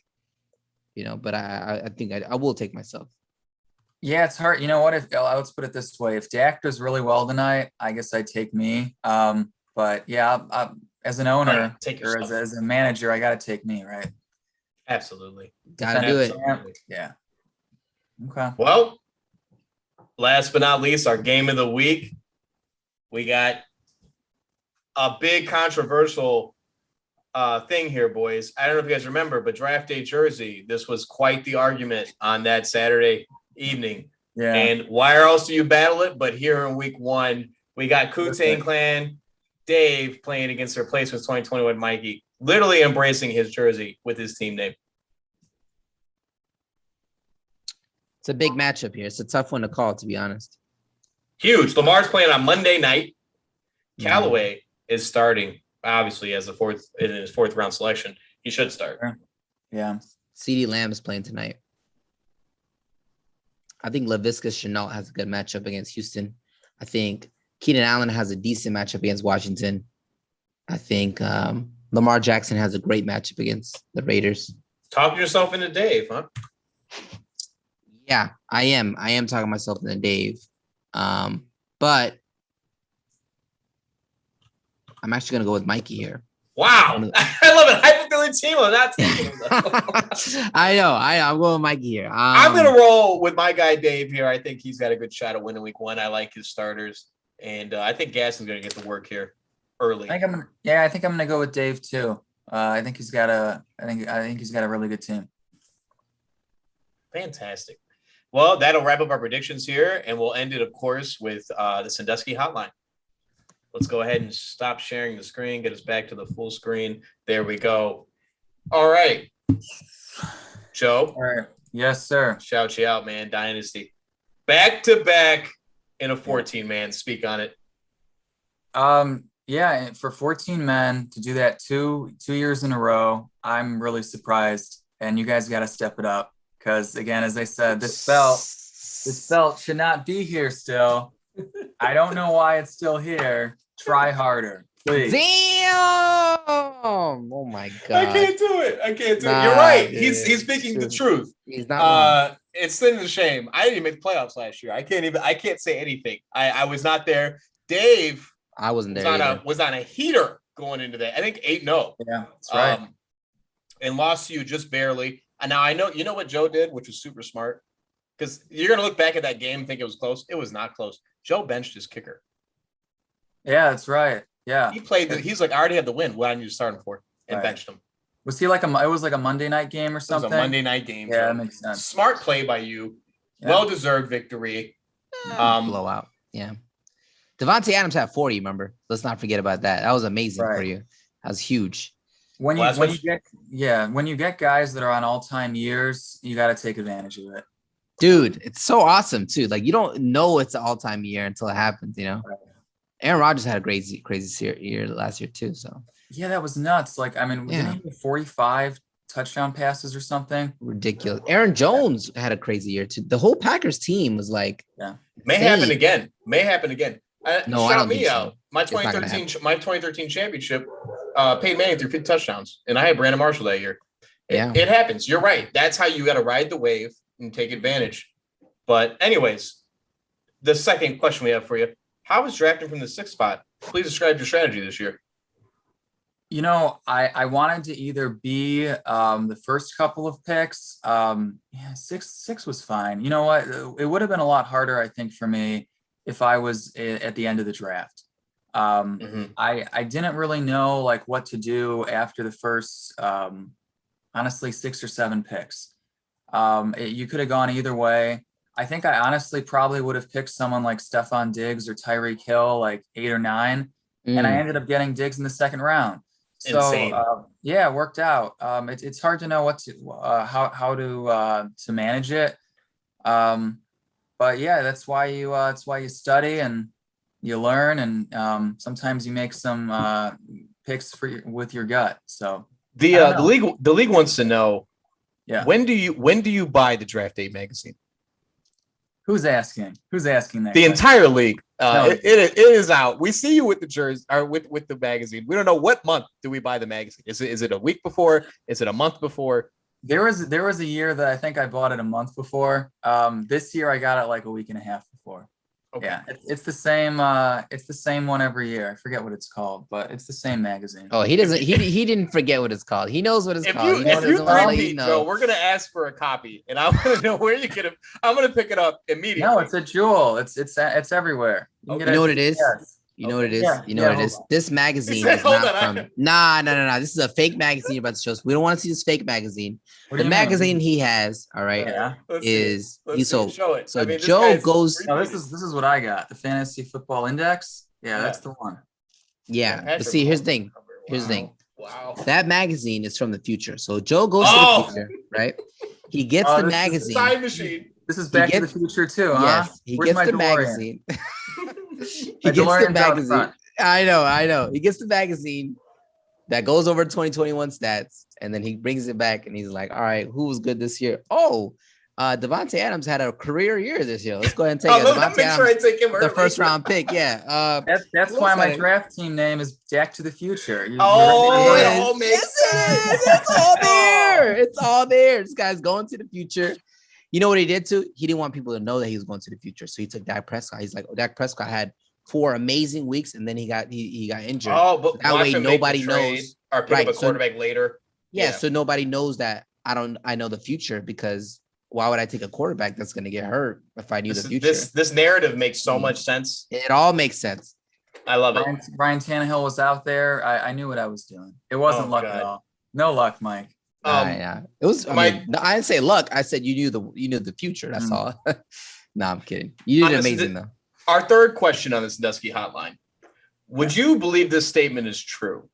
Speaker 3: but I think I will take myself.
Speaker 2: Yeah, it's hard. You know what? Let's put it this way: if Dak does really well tonight, I guess I'd take me. But yeah, as an owner or as a manager, I got to take me, right?
Speaker 1: Absolutely,
Speaker 3: gotta do it.
Speaker 2: Yeah. Okay.
Speaker 1: Well, last but not least, our game of the week. We got a big controversial thing here, boys. I don't know if you guys remember, but draft day jersey, this was quite the argument on that Saturday evening.
Speaker 2: Yeah.
Speaker 1: And why else do you battle it? But here in week 1, we got Kutain Clan Dave playing against the replacement 2021 Mikey, literally embracing his jersey with his team name.
Speaker 3: It's a big matchup here. It's a tough one to call, to be honest.
Speaker 1: Huge. Lamar's playing on Monday night. Callaway is starting, obviously, as in his fourth round selection. He should start.
Speaker 2: Yeah.
Speaker 3: CeeDee Lamb is playing tonight. I think Laviska Shenault has a good matchup against Houston. I think Keenan Allen has a decent matchup against Washington. I think Lamar Jackson has a great matchup against the Raiders.
Speaker 1: Talking yourself into Dave, huh?
Speaker 3: Yeah, I am. I am talking myself into Dave. But I'm actually going to go with Mikey here.
Speaker 1: Wow. I love it. Hyperbilly team. I'm not taking him, though.
Speaker 3: I know. I'm going with Mikey here.
Speaker 1: I'm going to roll with my guy, Dave, here. I think he's got a good shot at winning week 1. I like his starters. And I think Gaston's going to get the work here early.
Speaker 2: I think I'm going to go with Dave, too. I think he's got a really good team.
Speaker 1: Fantastic. Well, that'll wrap up our predictions here. And we'll end it, of course, with the Sandusky Hotline. Let's go ahead and stop sharing the screen, get us back to the full screen. There we go. All right. Joe.
Speaker 2: All right. Yes, sir.
Speaker 1: Shout you out, man. Dynasty. Back to back in a 14-man. Speak on it.
Speaker 2: Yeah, for 14 men to do that two years in a row, I'm really surprised. And you guys got to step it up. Because again, as I said, this belt should not be here still. I don't know why it's still here. Try harder, please.
Speaker 3: Damn! Oh my god!
Speaker 1: I can't do it. You're right. Dude. He's speaking the truth.
Speaker 3: He's not.
Speaker 1: It's a shame. I didn't make the playoffs last year. I can't say anything. I was not there. Dave.
Speaker 3: I wasn't there.
Speaker 1: Was on a heater going into that. I think 8-0.
Speaker 2: Yeah, that's right.
Speaker 1: And lost to you just barely. And now I know you know what Joe did, which was super smart. Because you're gonna look back at that game and think it was close. It was not close. Joe benched his kicker.
Speaker 2: Yeah, that's right. Yeah.
Speaker 1: He played he's like, I already had the win. What I need to start him for and benched him.
Speaker 2: Was he it was like a Monday night game or something?
Speaker 1: It was a Monday night game.
Speaker 2: Yeah, that makes sense.
Speaker 1: Smart play by you. Yeah. Well-deserved victory.
Speaker 3: Blowout. Yeah. Devontae Adams had 40, remember? Let's not forget about that. That was amazing for you. That was huge.
Speaker 2: when you get guys that are on all-time years, you got to take advantage of it.
Speaker 3: Dude, it's so awesome too. Like you don't know it's an all-time year until it happens, you know.
Speaker 2: Right.
Speaker 3: Aaron Rodgers had a crazy year last year too. So
Speaker 2: yeah, that was nuts. Like, I mean, didn't he have 45 touchdown passes or something?
Speaker 3: Ridiculous. Aaron Jones had a crazy year too. The whole Packers team was like,
Speaker 1: may happen again.
Speaker 3: No, I don't think so.
Speaker 1: My 2013 championship, Peyton Manning threw 50 touchdowns, and I had Brandon Marshall that year. It happens. You're right. That's how you got to ride the wave and take advantage. But anyways, the second question we have for you: how was drafting from the 6th spot? Please describe your strategy this year.
Speaker 2: You know, I wanted to either be the first couple of picks. Six was fine. You know what? It would have been a lot harder, I think, for me if I was at the end of the draft. I didn't really know like what to do after the first, honestly, 6 or 7 picks. You could have gone either way. I think I honestly probably would have picked someone like Stephon Diggs or Tyreek Hill, like 8 or 9. And I ended up getting Diggs in the 2nd round. So it worked out. It's hard to know what to how to manage it. But yeah, that's why you study and you learn, and sometimes you make some picks with your gut. So
Speaker 1: the league wants to know, when do you buy the Draft Day magazine?
Speaker 2: Who's asking that?
Speaker 1: The entire league. It is out. We see you with the jersey or with the magazine. We don't know what month do we buy the magazine. Is it a week before? Is it a month before?
Speaker 2: There was a year that I think I bought it a month before. This year I got it like a week and a half before. Okay. Yeah, it's the same. It's the same one every year. I forget what it's called, but it's the same magazine.
Speaker 3: Oh, he doesn't. He didn't forget what it's called. He knows what it's called.
Speaker 1: If you repeat, Joe, we're gonna ask for a copy, and I want to know where you get it. I'm gonna pick it up immediately.
Speaker 2: No, it's a jewel. It's everywhere.
Speaker 3: You know what it is? You know what it is? You know what it is? This magazine is not from. Nah. This is a fake magazine you're about to show us. We don't want to see this fake magazine. The magazine he has, all right, is so Joe goes.
Speaker 2: No, this is what I got. The Fantasy Football Index. Yeah, that's the one.
Speaker 3: Yeah, but see, here's the thing. Wow. That magazine is from the future. So Joe goes to the future, right? He gets the magazine.
Speaker 1: Time machine.
Speaker 2: This is Back to the Future too, huh?
Speaker 3: Yes, he gets the magazine. He gets the magazine. I know. He gets the magazine that goes over 2021 stats, and then he brings it back, and he's like, "All right, who was good this year? Oh, Devontae Adams had a career year this year. Let's go ahead and take Devontae Adams, the 1st round pick." Yeah,
Speaker 2: that's why my draft team name is Back to the Future.
Speaker 1: It all makes sense.
Speaker 3: It's all there. It's all there. This guy's going to the future. You know what he did too? He didn't want people to know that he was going to the future. So he took Dak Prescott. He's like, Dak Prescott had 4 amazing weeks, and then he got injured.
Speaker 1: Oh, but
Speaker 3: so that way nobody knows.
Speaker 1: Or pick up a quarterback later.
Speaker 3: Yeah, so nobody knows that I know the future, because why would I take a quarterback that's going to get hurt if I knew the future?
Speaker 1: This narrative makes so much sense.
Speaker 3: It all makes sense.
Speaker 1: I love it.
Speaker 2: Ryan Tannehill was out there. I knew what I was doing. It wasn't luck at all. No luck, Mike.
Speaker 3: Yeah, it was. I didn't say luck. I said you knew the future. That's all. No, I'm kidding. You did amazing though.
Speaker 1: Our third question on this Sandusky Hotline: would you believe this statement is true?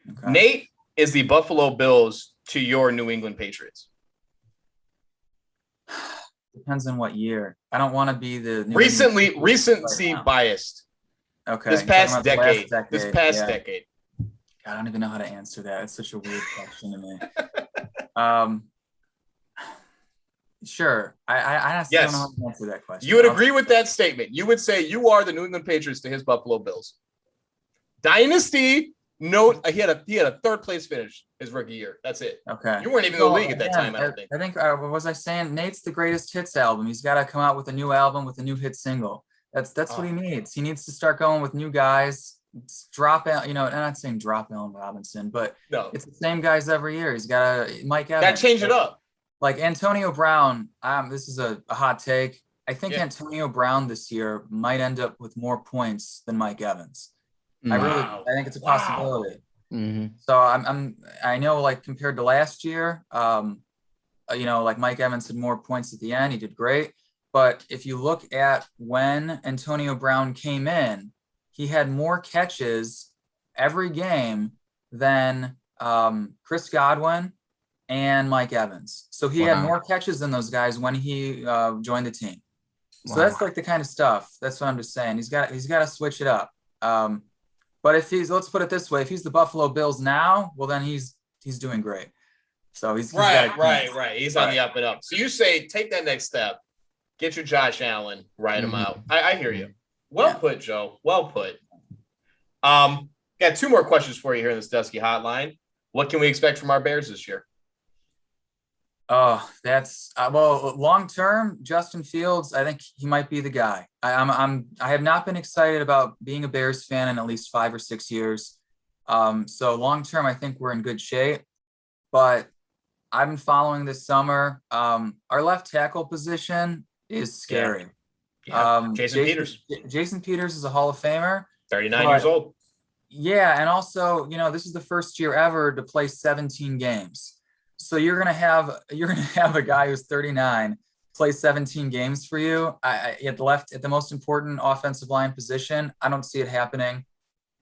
Speaker 1: Okay. Nate is the Buffalo Bills to your New England Patriots.
Speaker 2: Depends on what year. I don't want to be the
Speaker 1: recency biased.
Speaker 2: Okay.
Speaker 1: This past decade. Decade.
Speaker 2: I don't even know how to answer that. It's such a weird question to me. Sure. I honestly don't know how to answer that question.
Speaker 1: You would agree with that statement. You would say you are the New England Patriots to his Buffalo Bills. Dynasty. No, he had a 3rd place finish his rookie year. That's it.
Speaker 2: Okay.
Speaker 1: You weren't even in the league at that time, I don't think.
Speaker 2: I think what was I saying? Nate's the greatest hits album. He's got to come out with a new album with a new hit single. That's what he needs. He needs to start going with new guys. Drop out, I'm not saying drop Allen Robinson, but it's the same guys every year. He's got Mike Evans.
Speaker 1: That change it up.
Speaker 2: Like Antonio Brown. This is a hot take. I think Antonio Brown this year might end up with more points than Mike Evans. I think it's a possibility.
Speaker 3: Mm-hmm.
Speaker 2: So I know, like, compared to last year, like Mike Evans had more points at the end. He did great. But if you look at when Antonio Brown came in, he had more catches every game than Chris Godwin, and Mike Evans. So he had more catches than those guys when he joined the team. So that's like the kind of stuff. That's what I'm just saying. He's got to switch it up. But if let's put it this way, if he's the Buffalo Bills now, well then he's doing great. So he's
Speaker 1: right. He's on the up and up. So you say take that next step, get your Josh Allen, ride him out. I hear you. Well put, Joe. Well put. Got 2 more questions for you here in the Sandusky Hotline. What can we expect from our Bears this year?
Speaker 2: Oh, that's well, long term, Justin Fields, I think he might be the guy. I have not been excited about being a Bears fan in at least 5 or 6 years. So long term, I think we're in good shape. But I've been following this summer. Our left tackle position is scary.
Speaker 1: Jason Peters.
Speaker 2: Jason Peters is a Hall of Famer.
Speaker 1: 39 years old.
Speaker 2: Yeah, and also, this is the first year ever to play 17 games. So you're gonna have a guy who's 39 play 17 games for you. At the most important offensive line position. I don't see it happening.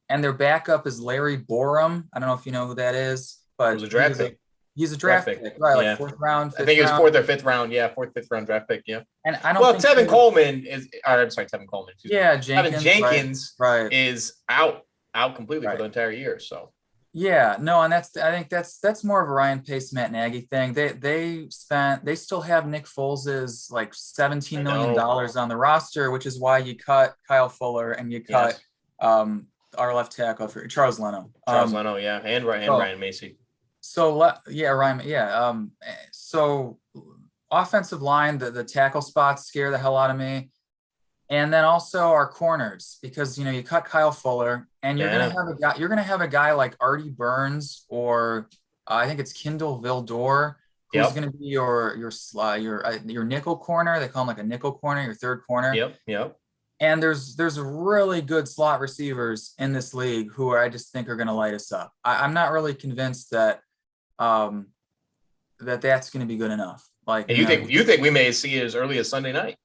Speaker 2: And their backup is Larry Borum. I don't know if you know who that is, but
Speaker 1: he's a draft pick.
Speaker 2: He's a draft pick, right? Like 4th round.
Speaker 1: I think it was 4th or 5th round. Yeah, 4th, 5th round draft pick. Yeah.
Speaker 2: And I don't. Well,
Speaker 1: Tevin Coleman is. I'm sorry, Tevin Coleman.
Speaker 2: Yeah,
Speaker 1: Jenkins. Tevin Jenkins is out completely for the entire year. So.
Speaker 2: Yeah, no, and I think that's more of a Ryan Pace, Matt Nagy thing. They still have Nick Foles's like $17 million on the roster, which is why you cut Kyle Fuller and you cut our left tackle for Charles Leno.
Speaker 1: And Ryan Macy.
Speaker 2: So Ryan, so offensive line, the tackle spots scare the hell out of me. And then also our corners, because you cut Kyle Fuller, and you're gonna have a guy like Artie Burns, or I think it's Kendall Vildor, who's gonna be your nickel corner. They call him like a nickel corner, your third corner.
Speaker 1: Yep.
Speaker 2: And there's really good slot receivers in this league who I just think are gonna light us up. I'm not really convinced that that's gonna be good enough. Like,
Speaker 1: and you think we may see it as early as Sunday night?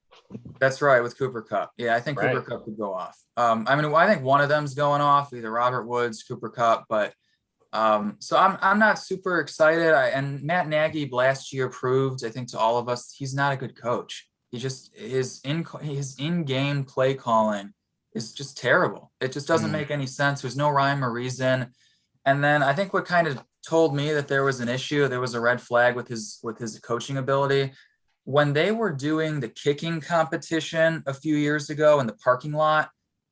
Speaker 2: That's right, with Cooper Kupp. Yeah, I think Cooper Kupp could go off. I think one of them's going off, either Robert Woods, Cooper Kupp, but so I'm not super excited. And Matt Nagy last year proved, I think, to all of us, he's not a good coach. He just his in-game play calling is just terrible. It just doesn't make any sense. There's no rhyme or reason. And then I think what kind of told me that there was an issue, there was a red flag with his coaching ability. When they were doing the kicking competition a few years ago in the parking lot,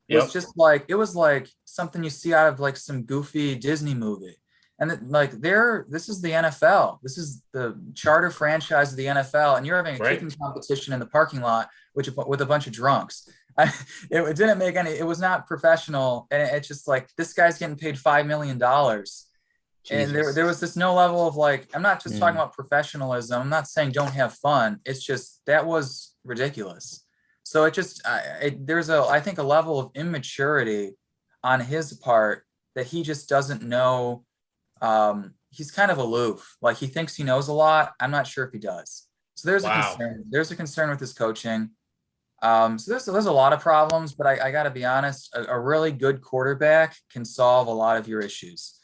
Speaker 2: it was just like, it was like something you see out of like some goofy Disney movie. And this is the NFL. This is the charter franchise of the NFL. And you're having a kicking competition in the parking lot, with a bunch of drunks. It didn't make it was not professional. And it's just like, this guy's getting paid $5 million. And there was this no level of like, I'm not just talking about professionalism. I'm not saying don't have fun. It's just, that was ridiculous. So there's I think a level of immaturity on his part that he just doesn't know. He's kind of aloof. Like, he thinks he knows a lot. I'm not sure if he does. So there's a concern. There's a concern with his coaching. So there's a lot of problems, but I got to be honest, a really good quarterback can solve a lot of your issues.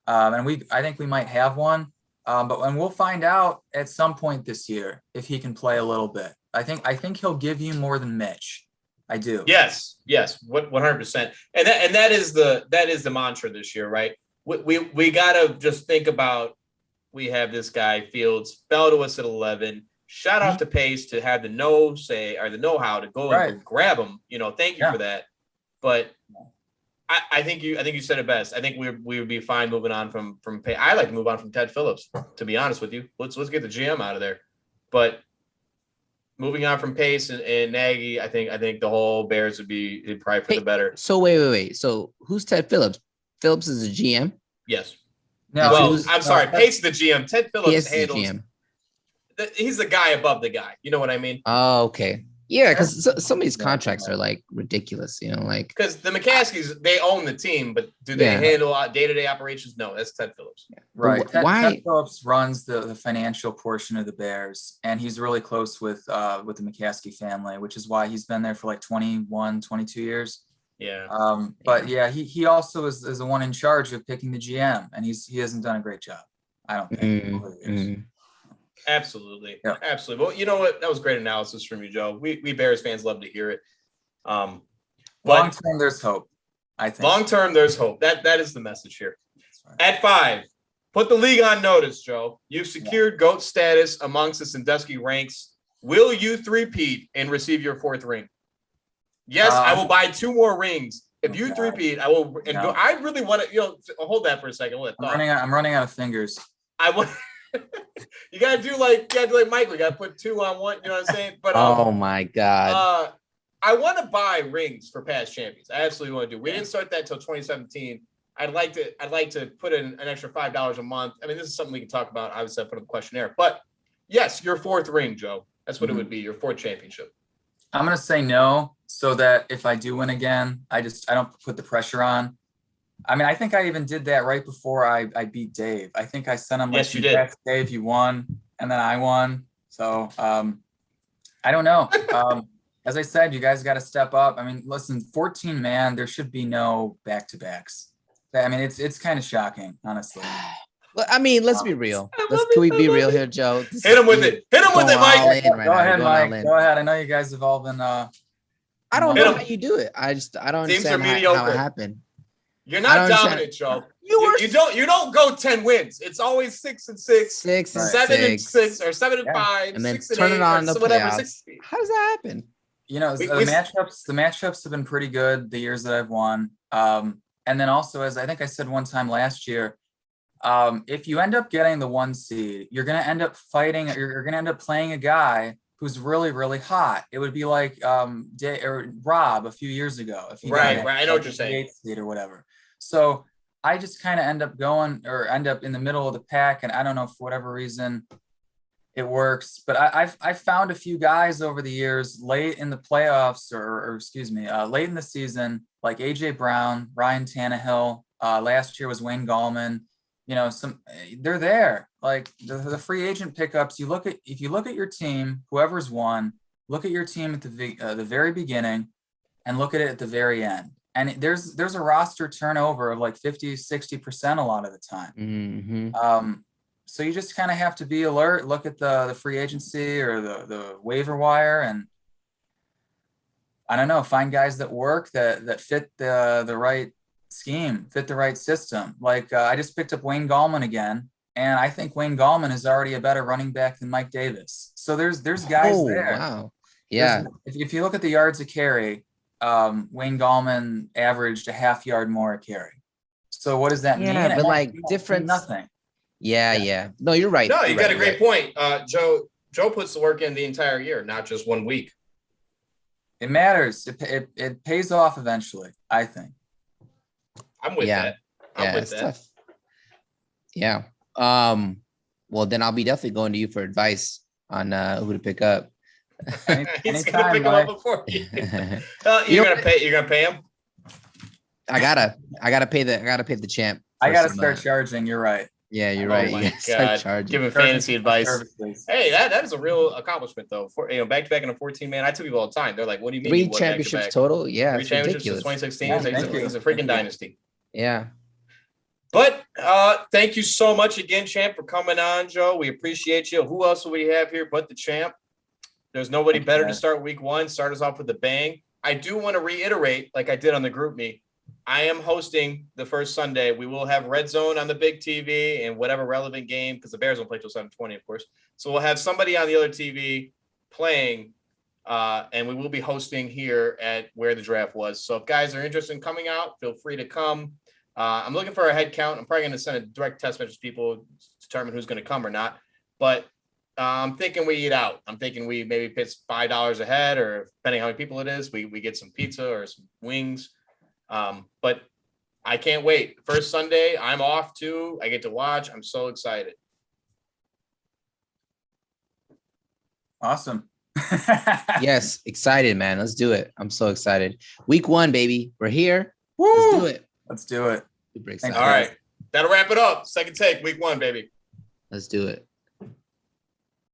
Speaker 2: And I think we might have one, but we'll find out at some point this year if he can play a little bit. I think he'll give you more than Mitch. I do.
Speaker 1: Yes, 100%. And that is the mantra this year, right? We gotta just think about, we have this guy Fields fell to us at 11. Shout out to Pace to have the know-how to go and grab him. Thank you for that. But I think you said it best. I think we would be fine moving on from Pace. I like to move on from Ted Phillips, to be honest with you. Let's get the GM out of there. But moving on from Pace and Nagy, I think the whole Bears would be probably for the better.
Speaker 3: So wait. So who's Ted Phillips? Phillips is a GM?
Speaker 1: Yes.
Speaker 2: No.
Speaker 1: Well, I'm sorry. Pace is the GM. Ted Phillips handles.
Speaker 3: GM.
Speaker 1: He's the guy above the guy. You know what I mean?
Speaker 3: Oh, okay. Yeah, because some of these contracts are like ridiculous, like.
Speaker 1: Because the McCaskies, they own the team, but do they handle day-to-day operations? No, that's Ted Phillips.
Speaker 2: Yeah. Right. Ted Phillips runs the financial portion of the Bears, and he's really close with the McCaskey family, which is why he's been there for like 21, 22 years.
Speaker 1: Yeah.
Speaker 2: But yeah, he also is the one in charge of picking the GM, and he hasn't done a great job, I don't think. Over the years.
Speaker 1: Absolutely.
Speaker 2: Yeah.
Speaker 1: Absolutely. Well, you know what? That was great analysis from you, Joe. We Bears fans love to hear it.
Speaker 2: Long term, there's hope, I think.
Speaker 1: Long term, there's hope. That is the message here. Right. At 5, put the league on notice, Joe. You've secured GOAT status amongst the Sandusky ranks. Will you three-peat and receive your 4th ring? Yes, I will buy 2 more rings. If you three-peat, I will and go. I really want to, hold that for a second.
Speaker 2: I'm running out of fingers.
Speaker 1: I want you gotta do like Michael. You gotta put 2 on 1. You know what I'm saying? But
Speaker 3: oh my God.
Speaker 1: I want to buy rings for past champions. I absolutely want to do. We didn't start that until 2017. I'd like to put in an extra $5 a month. I mean, this is something we can talk about. Obviously, I put up a questionnaire. But yes, your 4th ring, Joe. That's what it would be. Your 4th championship.
Speaker 2: I'm gonna say no, so that if I do win again, I don't put the pressure on. I mean, I think I even did that right before I beat Dave. I think I sent him
Speaker 1: yes, you did.
Speaker 2: Dave, you won, and then I won. So I don't know. As I said, you guys got to step up. I mean, listen, 14 man, there should be no back-to-backs. I mean, it's kind of shocking, honestly.
Speaker 3: Well, I mean, let's be real. Can we be real here, Joe?
Speaker 1: Hit him with it. Hit him with it, Mike.
Speaker 2: Go ahead, Mike. Go ahead. I know you guys have all been.
Speaker 3: I don't know how you do it. I don't understand how it happened.
Speaker 1: You're not dominant, Joe. You don't go 10 wins. It's always 6 and 6, 7 and 6, or 7 and 5,
Speaker 3: and then
Speaker 1: 6 and
Speaker 3: turn
Speaker 1: 8,
Speaker 3: it on in the
Speaker 1: whatever.
Speaker 3: playoffs. How does that happen?
Speaker 2: The matchups have been pretty good the years that I've won. And then also, as I think I said one time last year, if you end up getting the 1 seed, you're going to end up fighting. You're going to end up playing a guy who's really, really hot. It would be like Rob a few years ago. If
Speaker 1: right. I know what you're saying.
Speaker 2: 8th seed or whatever. So I just kind of end up in the middle of the pack, and I don't know, for whatever reason it works. But I've found a few guys over the years late in the playoffs, late in the season, like AJ Brown, Ryan Tannehill. Last year was Wayne Gallman. They're there. Like the free agent pickups. If you look at your team, whoever's won, look at your team at the very beginning, and look at it at the very end. And there's a roster turnover of like 50-60% a lot of the time.
Speaker 3: Mm-hmm.
Speaker 2: So you just kind of have to be alert, look at the free agency or the waiver wire, and I don't know, find guys that work, that fit the right scheme, fit the right system. Like I just picked up Wayne Gallman again, and I think Wayne Gallman is already a better running back than Mike Davis. So there's guys there.
Speaker 3: Wow. Yeah.
Speaker 2: If you look at the yards of carry, Wayne Gallman averaged a half yard more a carry. So what does that mean?
Speaker 3: Yeah, but like different
Speaker 2: nothing.
Speaker 3: Yeah. No, you're right.
Speaker 1: No, you got a great point. Joe puts the work in the entire year, not just 1 week.
Speaker 2: It matters. It pays off eventually, I think.
Speaker 1: I'm with that. I'm with that.
Speaker 3: Tough. Yeah. Well, then I'll be definitely going to you for advice on who to pick up.
Speaker 1: He's gonna pick him up before you. You're gonna pay him.
Speaker 3: I gotta pay the champ.
Speaker 2: I gotta start charging. You're right.
Speaker 3: Yeah, you're right.
Speaker 1: My God. Giving fantasy advice. Hey, that is a real accomplishment though. For back to back in a 14 man. I tell people all the time. They're like, "What do you mean?"
Speaker 3: 3 championships total. Yeah,
Speaker 1: 3 championships since 2016. It's a freaking dynasty.
Speaker 3: Yeah.
Speaker 1: But thank you so much again, champ, for coming on, Joe. We appreciate you. Who else will we have here but the champ? There's nobody better to start week 1. Start us off with a bang. I do want to reiterate, like I did on the group me, I am hosting the first Sunday. We will have Red Zone on the big TV and whatever relevant game, because the Bears don't play till 7:20, of course. So we'll have somebody on the other TV playing, and we will be hosting here at where the draft was. So if guys are interested in coming out, feel free to come. I'm looking for a head count. I'm probably going to send a direct text message to people to determine who's going to come or not. But I'm thinking we eat out. I'm thinking we maybe pitch $5 a head, or depending how many people it is, we get some pizza or some wings. But I can't wait. First Sunday, I'm off too. I get to watch. I'm so excited.
Speaker 2: Awesome.
Speaker 3: Yes, excited, man. Let's do it. I'm so excited. Week 1, baby. We're here.
Speaker 2: Woo!
Speaker 3: Let's do it.
Speaker 2: Let's do it.
Speaker 1: All right. That'll wrap it up. Second take, week 1, baby.
Speaker 3: Let's do it.